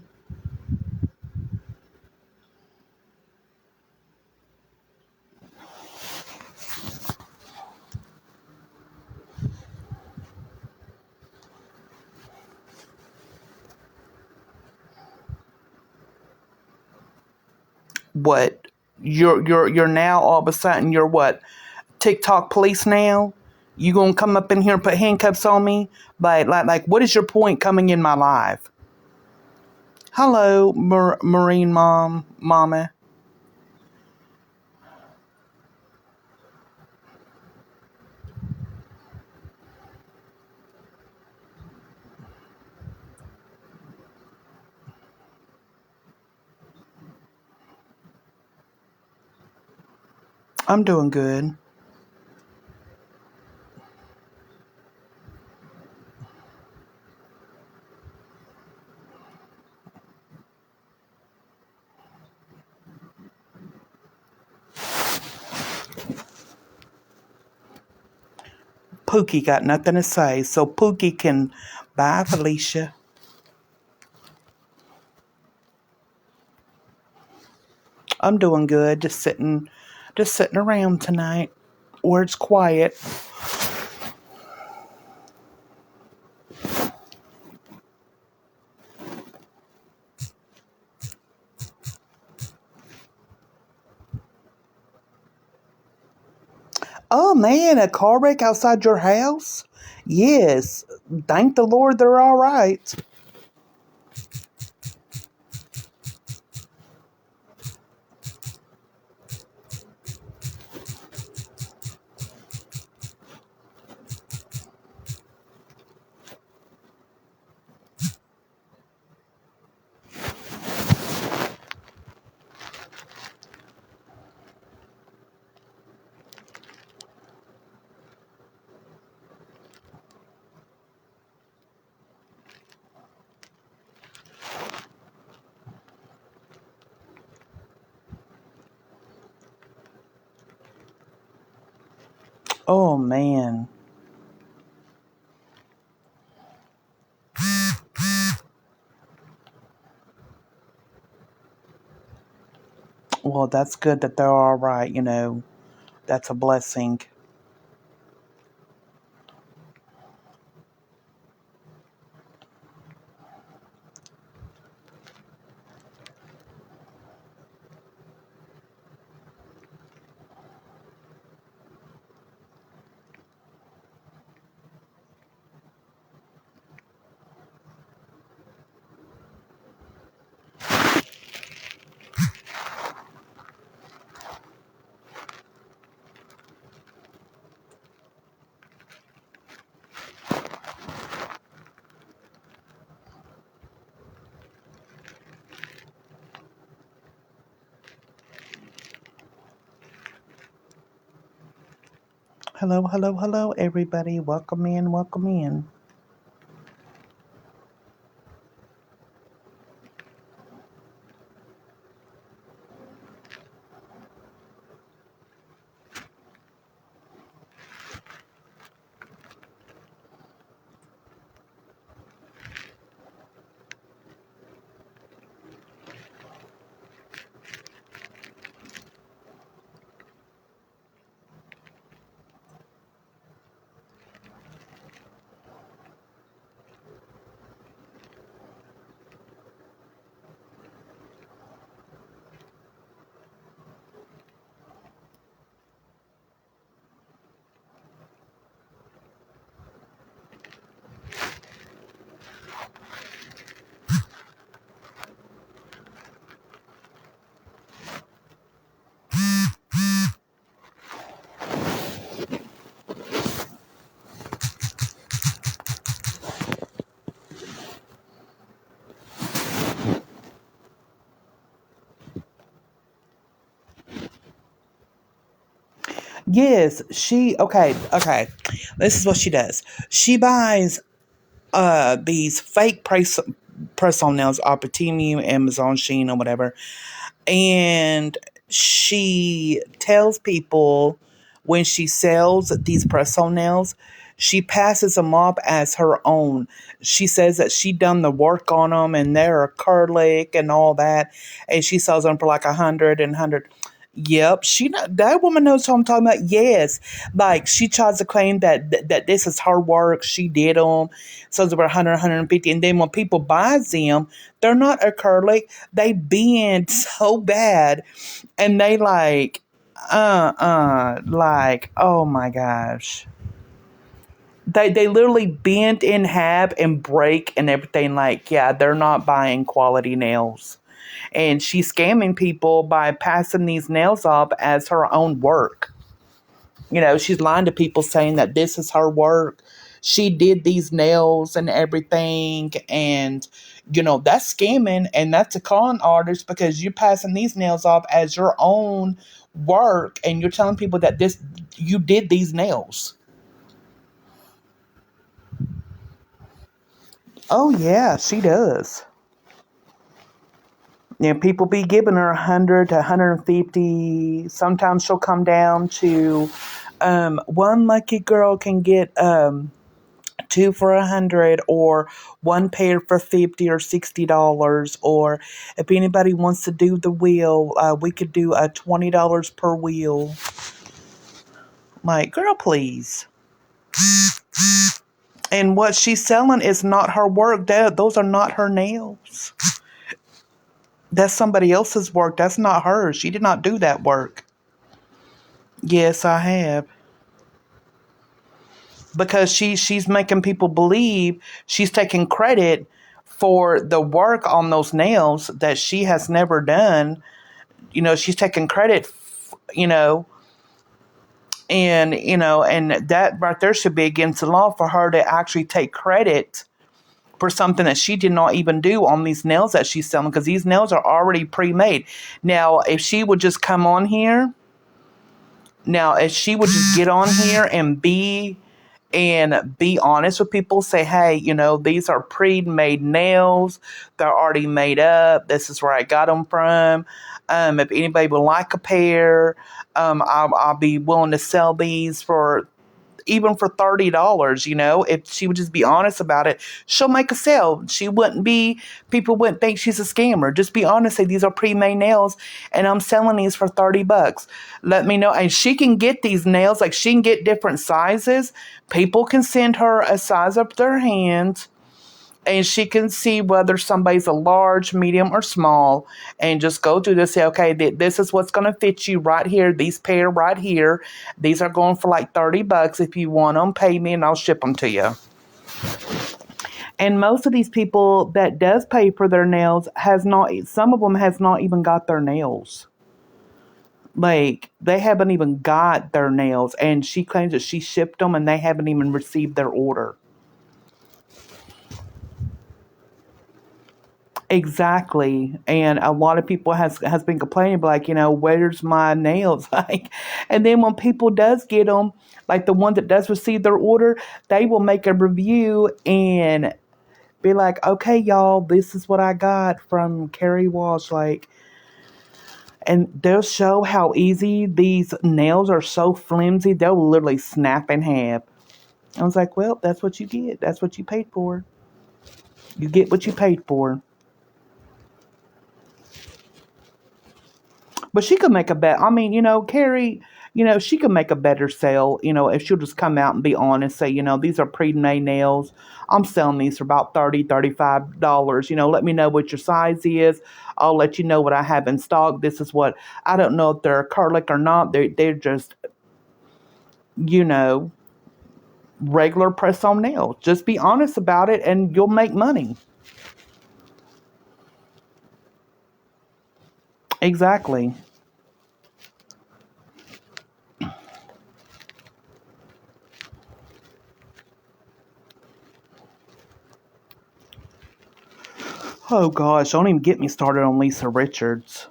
What? You're now all of a sudden you're what? TikTok police now? You gonna come up in here and put handcuffs on me? Like what is your point coming in my live? Hello, Marine Mama. I'm doing good. Pookie got nothing to say, so Pookie can bye, Felicia. I'm doing good. Just sitting around tonight where it's quiet. Oh man, a car wreck outside your house? Yes. Thank the Lord they're all right. Oh man. Well, that's good that they're all right. That's a blessing. Hello, hello, hello, everybody. Welcome in, welcome in. Yes, okay. This is what she does. She buys these fake press on nails off of Temu, Amazon, Shein, or whatever, and she tells people when she sells these press on nails, she passes them off as her own. She says that she done the work on them and they're acrylic and all that, and she sells them for like 100. Yep, that woman knows what I'm talking about. Yes, like she tries to claim that this is her work. She did them, sells about 150, and then when people buys them, they're not acrylic. They bend so bad, and they like oh my gosh, they literally bend in half and break and everything. Like yeah, they're not buying quality nails. And she's scamming people by passing these nails off as her own work. She's lying to people saying that this is her work. She did these nails and everything. And, that's scamming and that's a con artist because you're passing these nails off as your own work and you're telling people that you did these nails. Oh, yeah, she does. People be giving her 100 to 150. Sometimes she'll come down to one lucky girl can get two for 100 or one pair for 50 or $60, or if anybody wants to do the wheel, we could do $20 per wheel. Like, girl, please. And what she's selling is not her work. Those are not her nails. That's somebody else's work. That's not hers. She did not do that work. Yes, I have. Because she's making people believe she's taking credit for the work on those nails that she has never done. She's taking credit, you know, and that right there should be against the law for her to actually take credit for something that she did not even do on these nails that she's selling, because these nails are already pre-made. Now, if she would just come on here, if she would just get on here and be honest with people, say, hey, these are pre-made nails. They're already made up. This is where I got them from. If anybody would like a pair, I'll be willing to sell these for even for $30, if she would just be honest about it, she'll make a sale. People wouldn't think she's a scammer. Just be honest, say these are pre-made nails and I'm selling these for $30. Let me know. And she can get these nails, like she can get different sizes. People can send her a size of their hand and she can see whether somebody's a large, medium, or small, and just go through this. Say, okay, this is what's going to fit you right here. These pair right here. These are going for like $30. If you want them, pay me and I'll ship them to you. And most of these people that does pay for their nails some of them has not even got their nails. Like, they haven't even got their nails, and she claims that she shipped them and they haven't even received their order. Exactly. And a lot of people has been complaining, like, where's my nails? Like, and then when people does get them, like the one that does receive their order, they will make a review and be like, okay, y'all, this is what I got from Carrie Walsh. Like, and they'll show how easy these nails are, so flimsy, they'll literally snap in half. I was like, well, that's what you get. That's what you paid for. You get what you paid for. But she could make a bet. I mean, Carrie, she could make a better sale, if she'll just come out and be honest, say, these are pre-made nails. I'm selling these for about $30, $35. Let me know what your size is. I'll let you know what I have in stock. This is what, I don't know if they're acrylic or not. They're just, regular press-on nails. Just be honest about it and you'll make money. Exactly. Oh gosh, don't even get me started on Lisa Richards.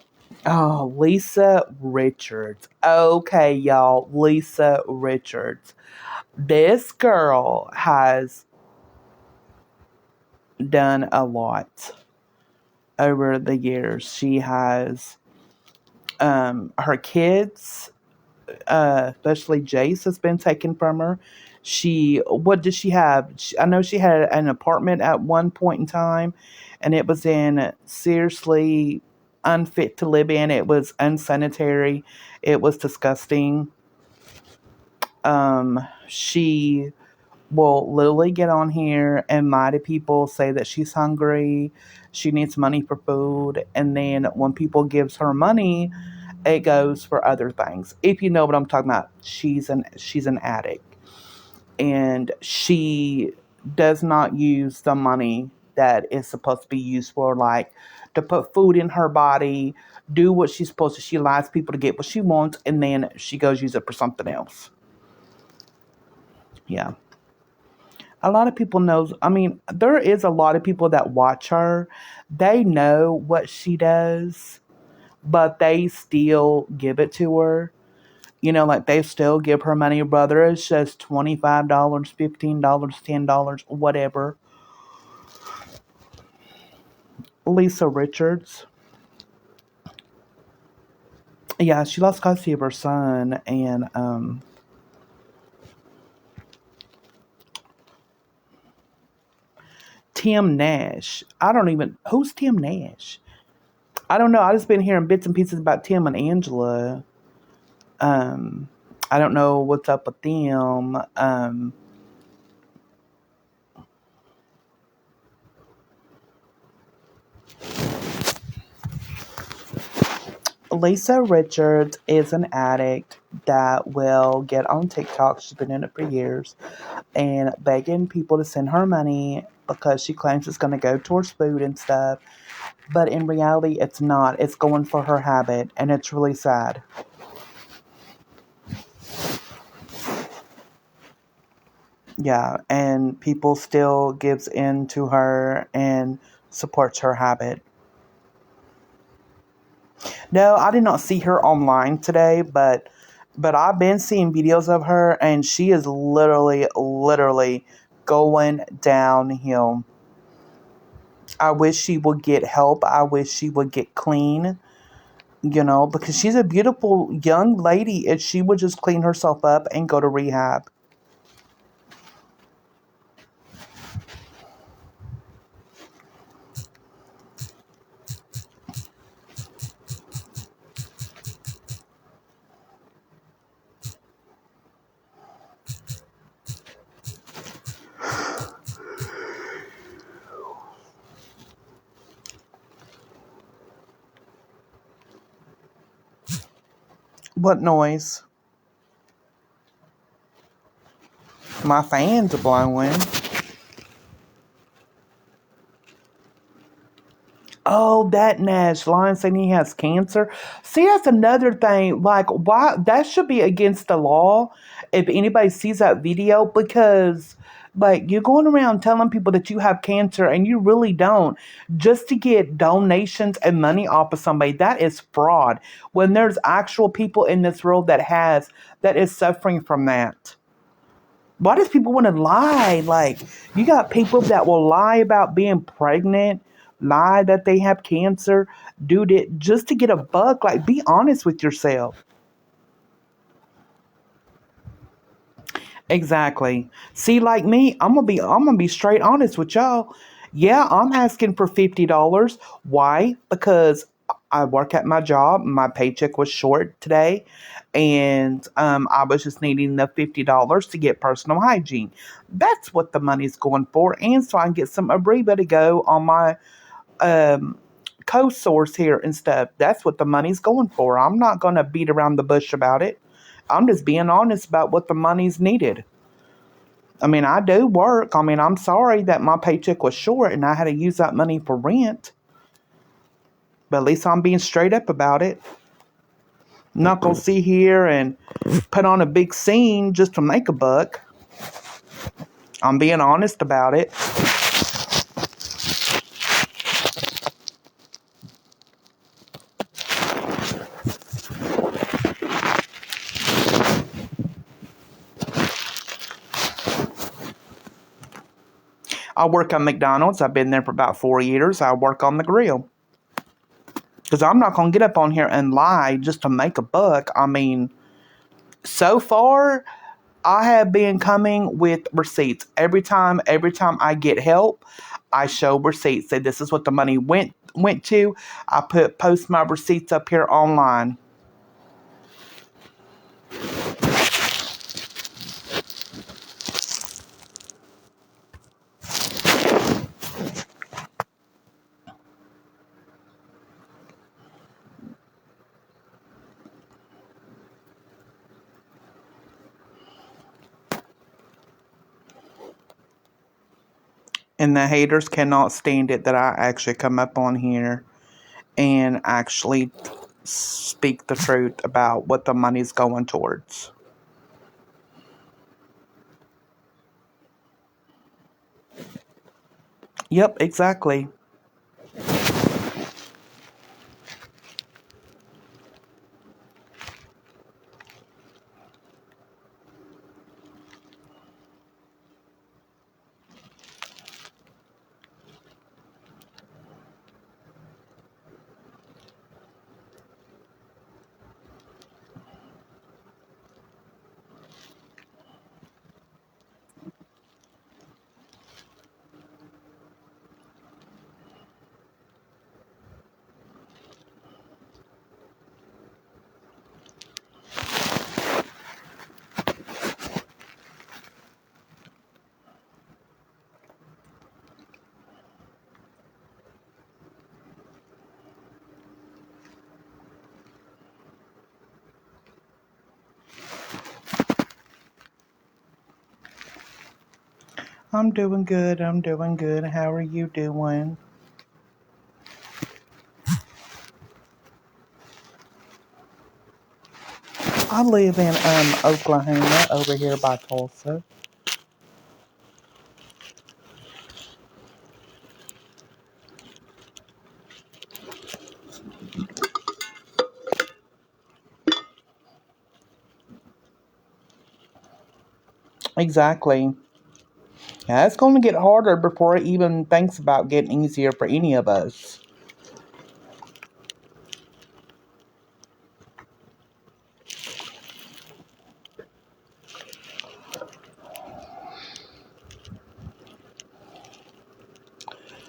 Oh, Lisa Richards. Okay, y'all. Lisa Richards. This girl has done a lot over the years. She has her kids, especially Jace, has been taken from her. What did she have? I know she had an apartment at one point in time, and it was in seriously unfit to live in. It was unsanitary. It was disgusting. She will literally get on here and lie to people, say that she's hungry, she needs money for food, and then when people gives her money, it goes for other things. If you know what I'm talking about, she's an addict, and she does not use the money that is supposed to be used for, like to put food in her body, do what she's supposed to. She lies people to get what she wants, and then she goes use it for something else. Yeah. A lot of people knows, I mean, there is a lot of people that watch her. They know what she does, but they still give it to her. You know, like they still give her money, whether it's just $25, $15, $10, whatever. Lisa Richards. Yeah, she lost custody of her son, and Tim Nash. Who's Tim Nash? I don't know. I just been hearing bits and pieces about Tim and Angela. Um, I don't know what's up with them. Lisa Richards is an addict that will get on TikTok. She's been in it for years and begging people to send her money because she claims it's going to go towards food and stuff. But in reality, it's not. It's going for her habit, and it's really sad. Yeah, and people still gives in to her and supports her habit. No, I did not see her online today, but I've been seeing videos of her, and she is literally going downhill. I wish she would get help. I wish she would get clean, because she's a beautiful young lady if she would just clean herself up and go to rehab. What noise? My fan's blowing. Oh, that Nash Lyons saying he has cancer. See, that's another thing. Like, why? That should be against the law if anybody sees that video, because, like, you're going around telling people that you have cancer and you really don't, just to get donations and money off of somebody. That is fraud. When there's actual people in this world that is suffering from that. Why does people want to lie? Like, you got people that will lie about being pregnant, lie that they have cancer, do that just to get a buck. Like, be honest with yourself. Exactly. See, like me, I'm gonna be straight honest with y'all. Yeah, I'm asking for $50. Why? Because I work at my job. My paycheck was short today, and I was just needing the $50 to get personal hygiene. That's what the money's going for, and so I can get some Abreva to go on my um co-source here and stuff. That's what the money's going for. I'm not gonna beat around the bush about it. I'm just being honest about what the money's needed. I mean, I do work. I mean, I'm sorry that my paycheck was short and I had to use that money for rent. But at least I'm being straight up about it. I'm not going to sit here and put on a big scene just to make a buck. I'm being honest about it. I work on McDonald's. I've been there for about 4 years. I work on the grill. Because I'm not going to get up on here and lie just to make a buck. I mean, so far, I have been coming with receipts. Every time I get help, I show receipts. Say this is what the money went to. I post my receipts up here online. And the haters cannot stand it that I actually come up on here and actually speak the truth about what the money's going towards. Yep, exactly. I'm doing good. I'm doing good. How are you doing? I live in Oklahoma, over here by Tulsa. Exactly. Yeah, it's going to get harder before it even thinks about getting easier for any of us.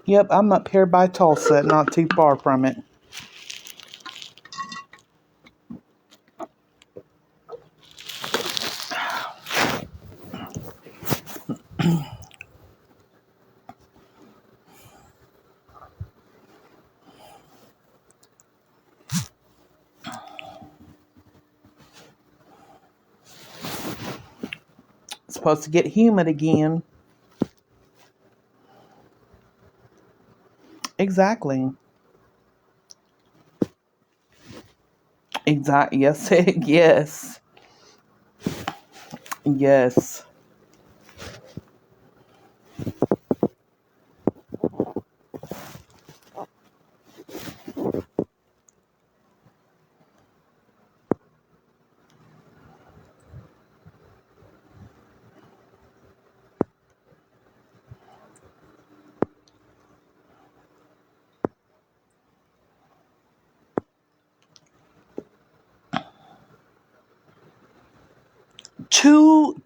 Yep, I'm up here by Tulsa, not too far from it. It's supposed to get humid again. Exactly. Exactly. Yes. Yes. Yes.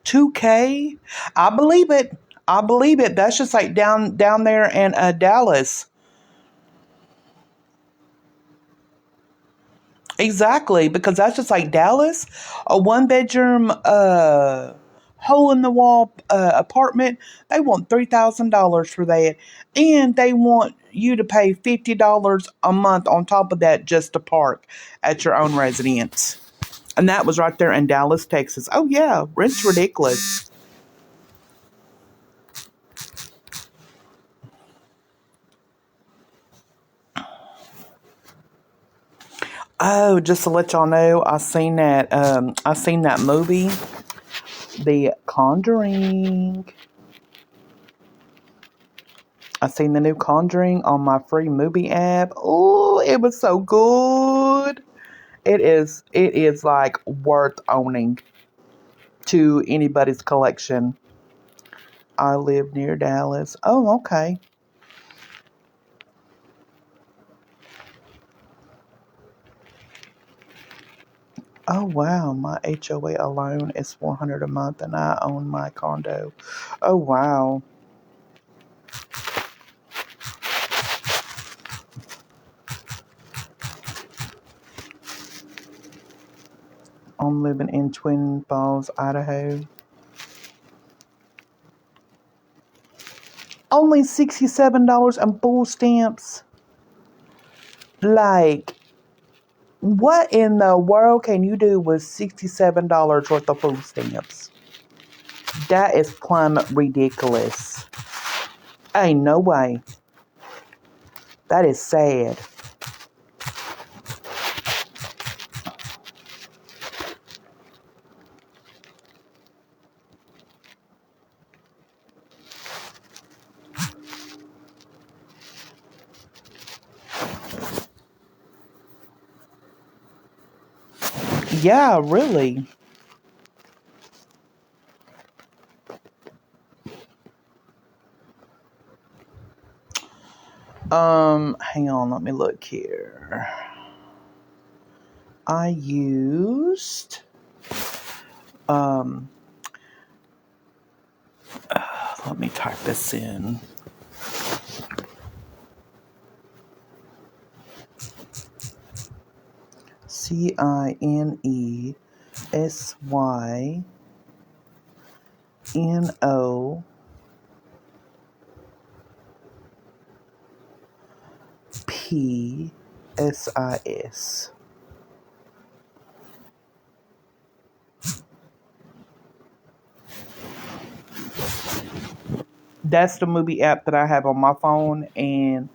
Two K. I believe it. I believe it. That's just like down there in Dallas. Exactly, because that's just like Dallas, a 1 bedroom hole in the wall apartment. They want $3,000 for that, and they want you to pay $50 a month on top of that just to park at your own residence. And that was right there in Dallas, Texas. Oh yeah, rent's ridiculous. Oh, just to let y'all know, I seen that. I seen that movie, The Conjuring. I seen the new Conjuring on my free movie app. Oh, it was so good. It is. It is like worth owning to anybody's collection. I live near Dallas. Oh, okay. Oh, wow. My HOA alone is $400 a month, and I own my condo. Oh, wow. I'm living in Twin Falls, Idaho. Only $67 and full stamps. Like, what in the world can you do with $67 worth of food stamps? That is plumb ridiculous. Ain't no way. That is sad. Yeah, really. Hang on, let me look here. I used um let me type this in. CINOPSIS. That's the movie app that I have on my phone, and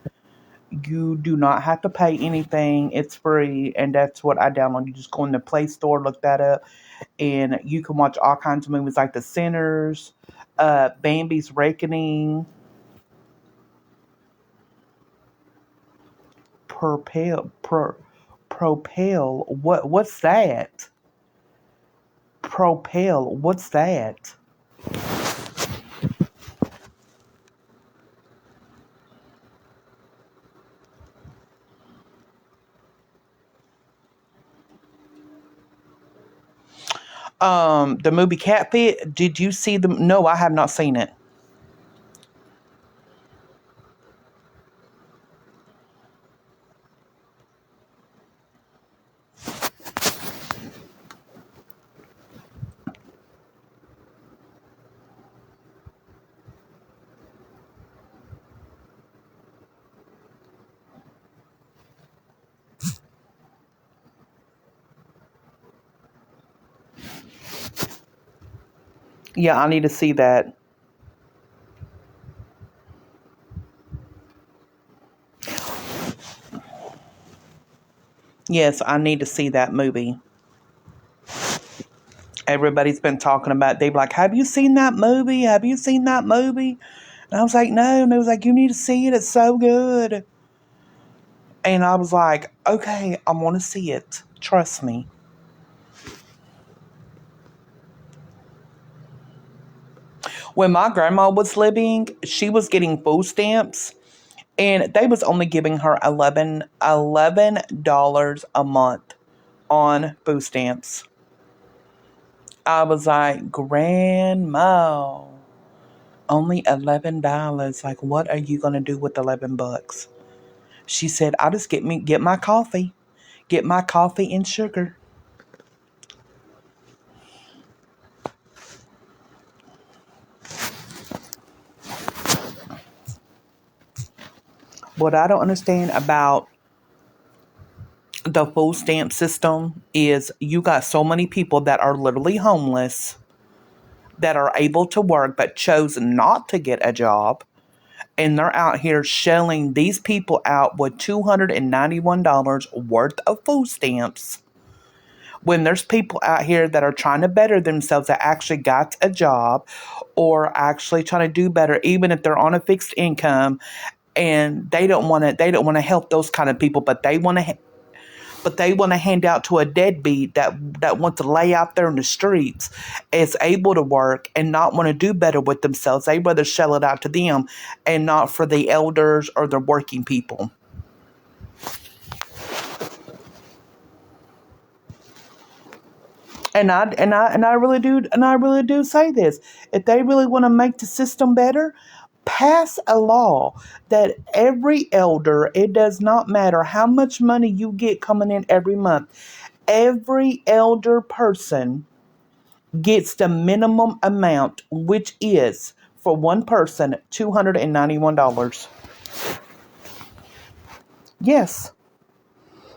you do not have to pay anything. It's free, and that's what I download. You just go in the Play Store, look that up, and you can watch all kinds of movies like The Sinners, Bambi's Reckoning, Propel, Propel. What's that? Propel. What's that? The movie Catfit. Did you see the? No, I have not seen it. Yeah, I need to see that. Yes, I need to see that movie. Everybody's been talking about. They be like, "Have you seen that movie? Have you seen that movie?" And I was like, "No." And they was like, "You need to see it. It's so good." And I was like, "Okay, I want to see it. Trust me." When my grandma was living, she was getting food stamps, and they was only giving her $11 a month on food stamps. I was like, "Grandma, only $11. Like, what are you gonna do with 11 bucks?" She said, "I'll just get my coffee, get my coffee and sugar." What I don't understand about the food stamp system is you got so many people that are literally homeless that are able to work but chose not to get a job, and they're out here shelling these people out with $291 worth of food stamps, when there's people out here that are trying to better themselves, that actually got a job or actually trying to do better, even if they're on a fixed income, and they don't want to help those kind of people, but but they want to hand out to a deadbeat that wants to lay out there in the streets, is able to work and not want to do better with themselves. They rather shell it out to them and not for the elders or the working people. And I really do say this. If they really want to make the system better, pass a law that every elder, it does not matter how much money you get coming in every month, every elder person gets the minimum amount, which is for one person $291. Yes,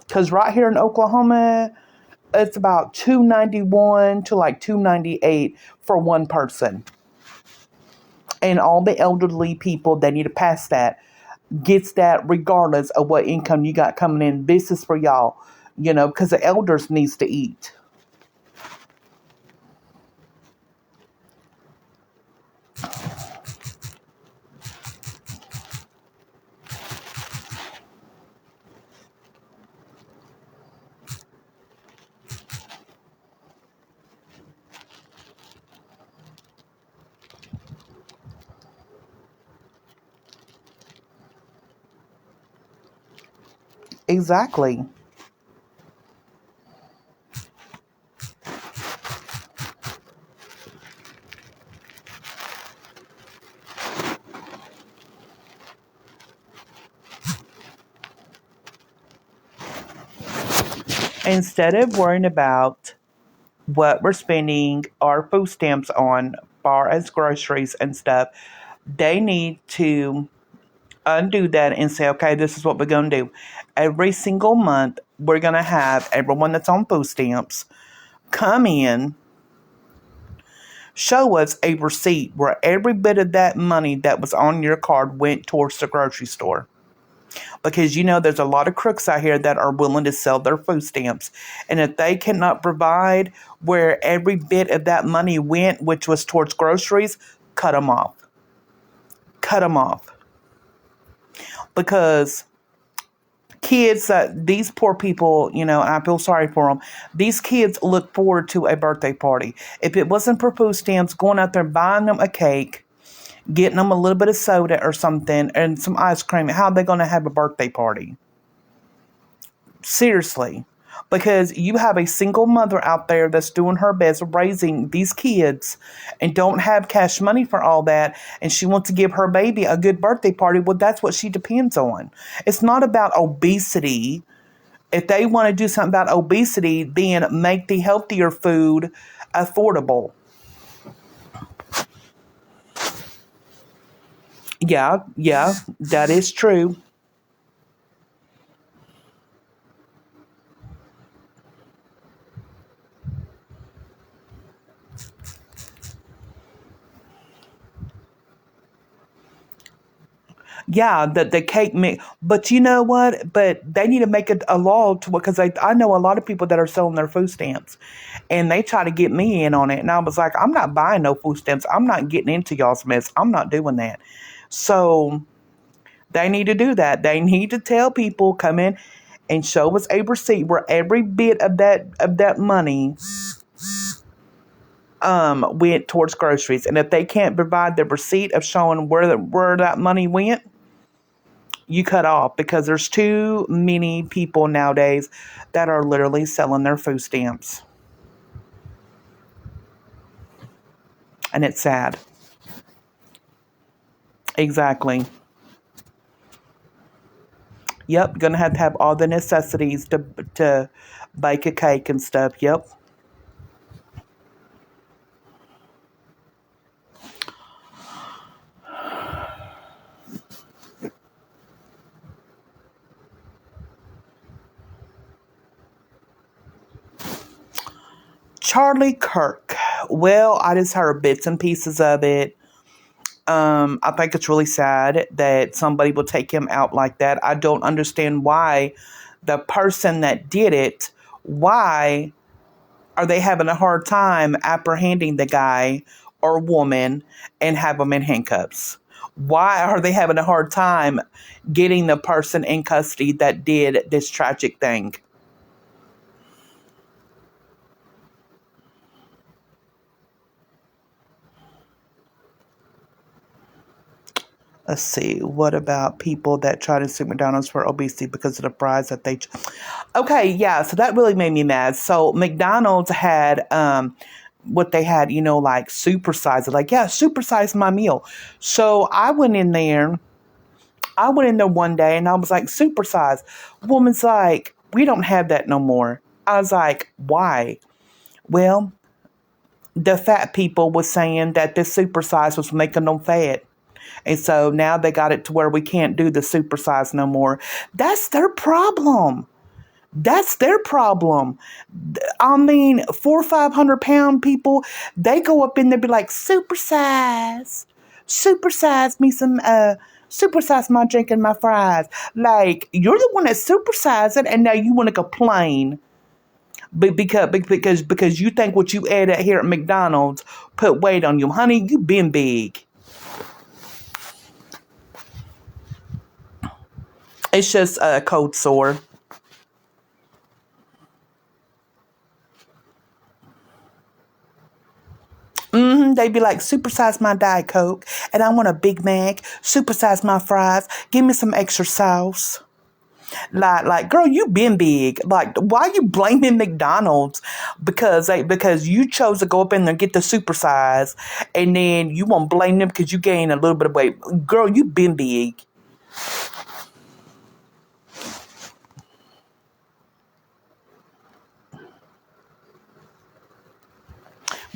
because right here in Oklahoma, it's about 291 to like 298 for one person. And all the elderly people that need to pass that gets that regardless of what income you got coming in. This is for y'all, because the elders needs to eat. Exactly. Instead of worrying about what we're spending our food stamps on, far as groceries and stuff, they need to undo that and say, okay, this is what we're going to do. Every single month, we're going to have everyone that's on food stamps come in, show us a receipt where every bit of that money that was on your card went towards the grocery store. Because there's a lot of crooks out here that are willing to sell their food stamps. And if they cannot provide where every bit of that money went, which was towards groceries, cut them off. Cut them off. Because kids, these poor people, and I feel sorry for them. These kids look forward to a birthday party. If it wasn't for food stamps, going out there buying them a cake, getting them a little bit of soda or something, and some ice cream, how are they going to have a birthday party? Seriously. Because you have a single mother out there that's doing her best raising these kids and don't have cash money for all that, and she wants to give her baby a good birthday party. Well, that's what she depends on. It's not about obesity. If they want to do something about obesity, then make the healthier food affordable. Yeah, that is true. Yeah, the cake mix. But you know what? But they need to make a law to, because I know a lot of people that are selling their food stamps, and they try to get me in on it. And I was like, I'm not buying no food stamps. I'm not getting into y'all's mess. I'm not doing that. So they need to do that. They need to tell people, come in and show us a receipt where every bit of that money went towards groceries. And if they can't provide the receipt of showing where that money went, you cut off, because there's too many people nowadays that are literally selling their food stamps. And it's sad. Exactly. Yep, gonna have to have all the necessities to bake a cake and stuff. Yep. Charlie Kirk. Well, I just heard bits and pieces of it. I think it's really sad that somebody will take him out like that. I don't understand why the person that did it, why are they having a hard time apprehending the guy or woman and have them in handcuffs? Why are they having a hard time getting the person in custody that did this tragic thing? Let's see. What about people that try to sue McDonald's for obesity because of the fries that they? Okay, yeah. So that really made me mad. So McDonald's had what they had, like supersize it. Like, yeah, supersize my meal. So I went in there. I went in there one day and I was like, supersize. Woman's like, we don't have that no more. I was like, why? Well, the fat people was saying that this supersize was making them fat. And so now they got it to where we can't do the supersize no more. That's their problem. That's their problem. I mean, 400 or 500 pound people, they go up in there and be like, supersize. Supersize me some, supersize my drink and my fries. Like, you're the one that supersized it, and now you want to complain. Because you think what you ate at here at McDonald's put weight on you. Honey, you been big. It's just a cold sore. They be like, supersize my Diet Coke, and I want a Big Mac. Supersize my fries. Give me some extra sauce. Like, girl, you been big. Like, why you blaming McDonald's because you chose to go up in there and get the supersize, and then you won't blame them because you gained a little bit of weight. Girl, you been big.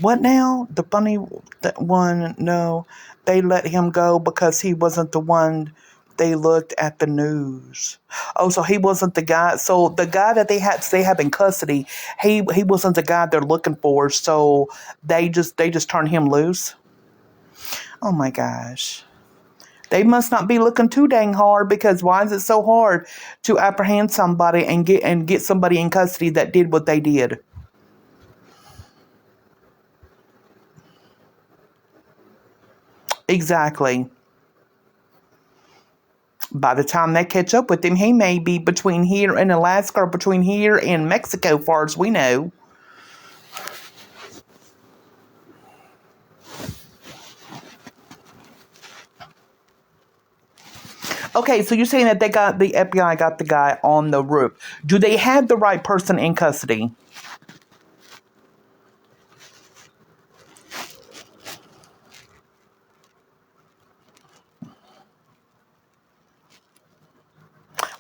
What now? The funny one? No, they let him go because he wasn't the one. They looked at the news. Oh, so he wasn't the guy. So the guy that they have in custody, he wasn't the guy they're looking for. So they just turned him loose. Oh my gosh. They must not be looking too dang hard, because why is it so hard to apprehend somebody and get somebody in custody that did what they did? Exactly. By the time they catch up with him, he may be between here and Alaska or between here and Mexico, far as we know. Okay, so you're saying that the FBI got the guy on the roof. Do they have the right person in custody?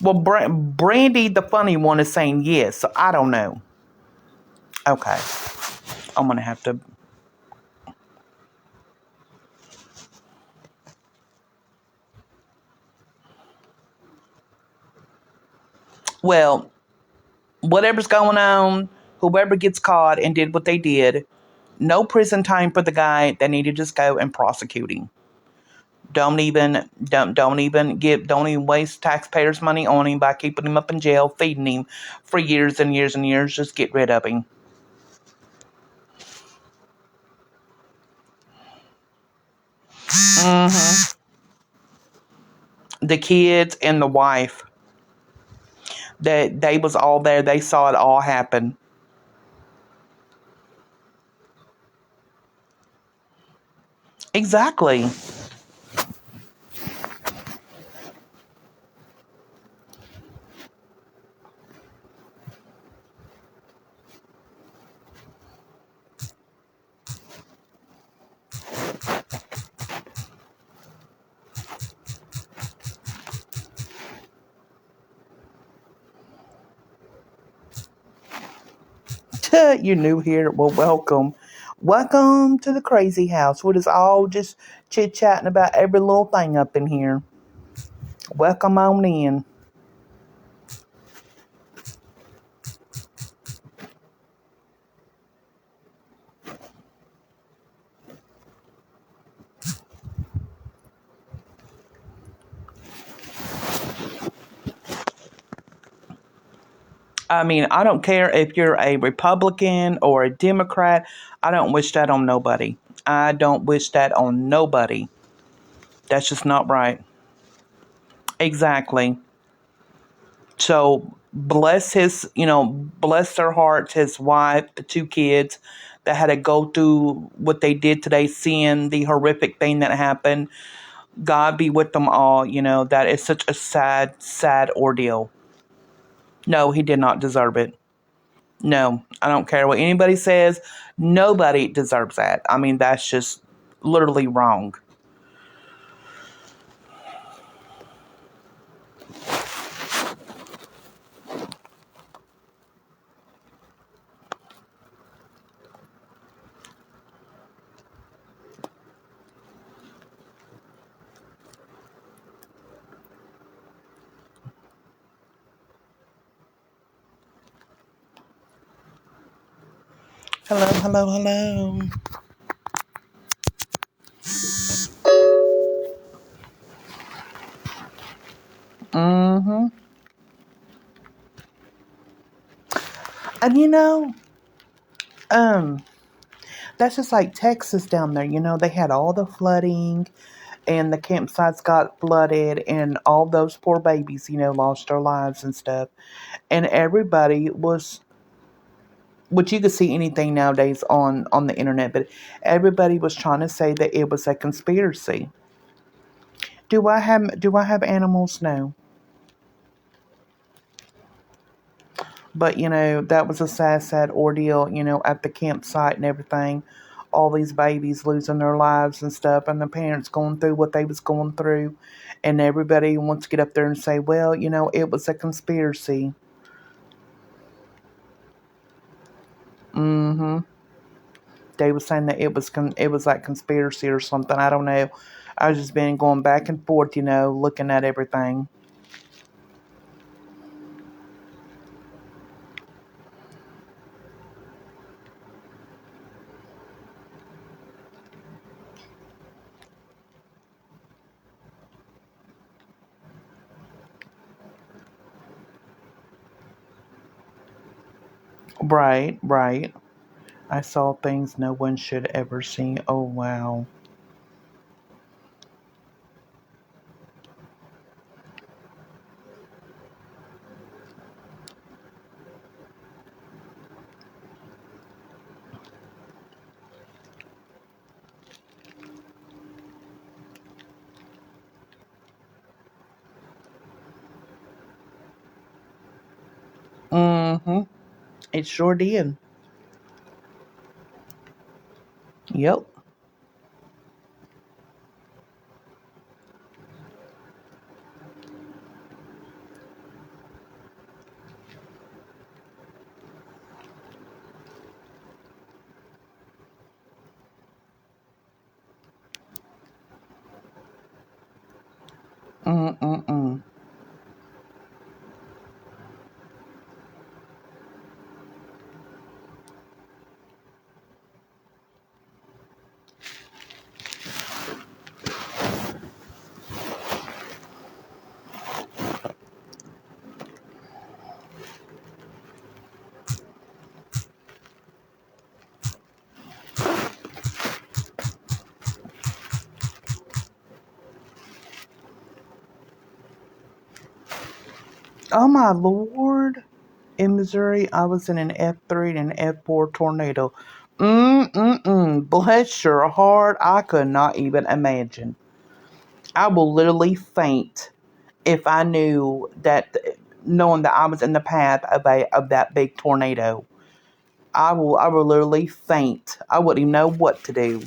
Well, Brandy, the funny one, is saying yes, so I don't know. Okay, I'm gonna have to. Well, whatever's going on, whoever gets caught and did what they did, no prison time for the guy. They need to just go and prosecute him. Don't even waste taxpayers' money on him by keeping him up in jail, feeding him for years and years and years. Just get rid of him. hmm The kids and the wife, that they was all there. They saw it all happen. Exactly. You're new here. Well, welcome. Welcome to the crazy house. We're just all just chit chatting about every little thing up in here. Welcome on in. I mean, I don't care if you're a Republican or a Democrat. I don't wish that on nobody. I don't wish that on nobody. That's just not right. Exactly. So bless their hearts, his wife, the two kids that had to go through what they did today, seeing the horrific thing that happened. God be with them all. That is such a sad, sad ordeal. No, he did not deserve it. No, I don't care what anybody says. Nobody deserves that. I mean, that's just literally wrong. Hello, hello, hello. Mm-hmm. And um, that's just like Texas down there. They had all the flooding and the campsites got flooded and all those poor babies, lost their lives and stuff. And everybody was, which you could see anything nowadays on the internet, but everybody was trying to say that it was a conspiracy. Do I have animals? No. But that was a sad, sad ordeal, at the campsite and everything. All these babies losing their lives and stuff, and the parents going through what they was going through, and everybody wants to get up there and say, well, it was a conspiracy. Mm-hmm. They were saying that it was like conspiracy or something. I don't know. I was just been going back and forth, looking at everything. Right, right. I saw things no one should ever see. Oh wow. Mm-hmm. It sure did. Yep. Mm-mm-mm. Oh my lord. In Missouri, I was in an F3 and an F4 tornado. Mm-mm-mm. Bless your heart. I could not even imagine. I will literally faint if I knew that, knowing that I was in the path of that big tornado. I will literally faint. I wouldn't even know what to do.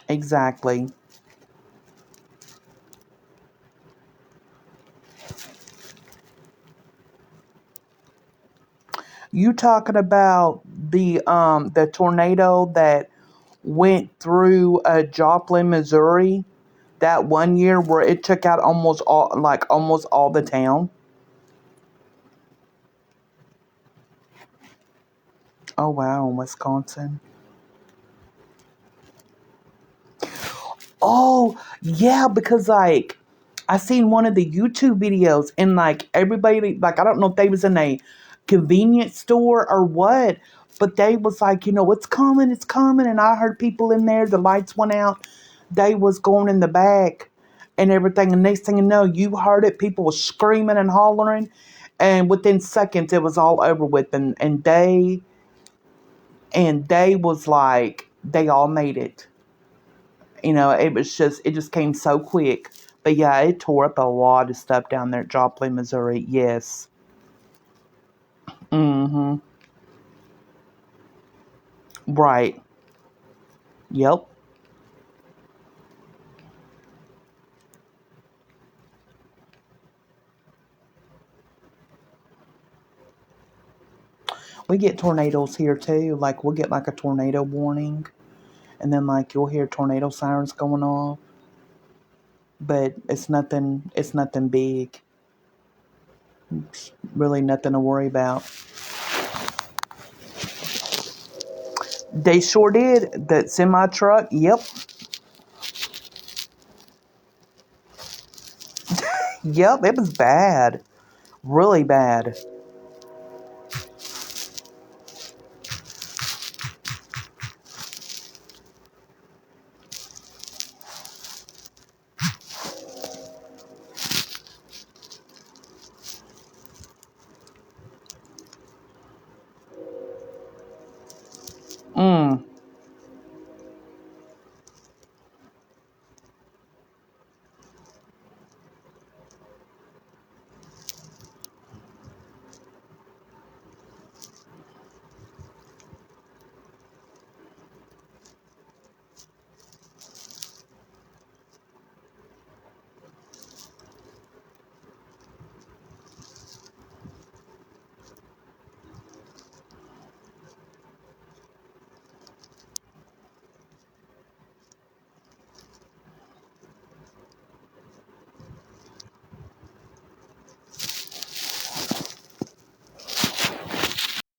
Exactly. You talking about the tornado that went through Joplin, Missouri, that one year where it took out almost all the town? Oh wow, in Wisconsin. Oh yeah, because like I seen one of the YouTube videos and like everybody, like I don't know if they was in a convenience store or what, but they was like, it's coming, and I heard people in there, the lights went out, they was going in the back and everything. And next thing you know, you heard it. People were screaming and hollering. And within seconds, it was all over with. And they was like, they all made it. It just came so quick. But yeah, it tore up a lot of stuff down there at Joplin, Missouri. Yes. Mm-hmm. Right. Yep. We get tornadoes here too. Like, we'll get like a tornado warning. And then like you'll hear tornado sirens going off. But it's nothing big. It's really nothing to worry about. They sure did. That semi truck, yep. Yep, it was bad. Really bad.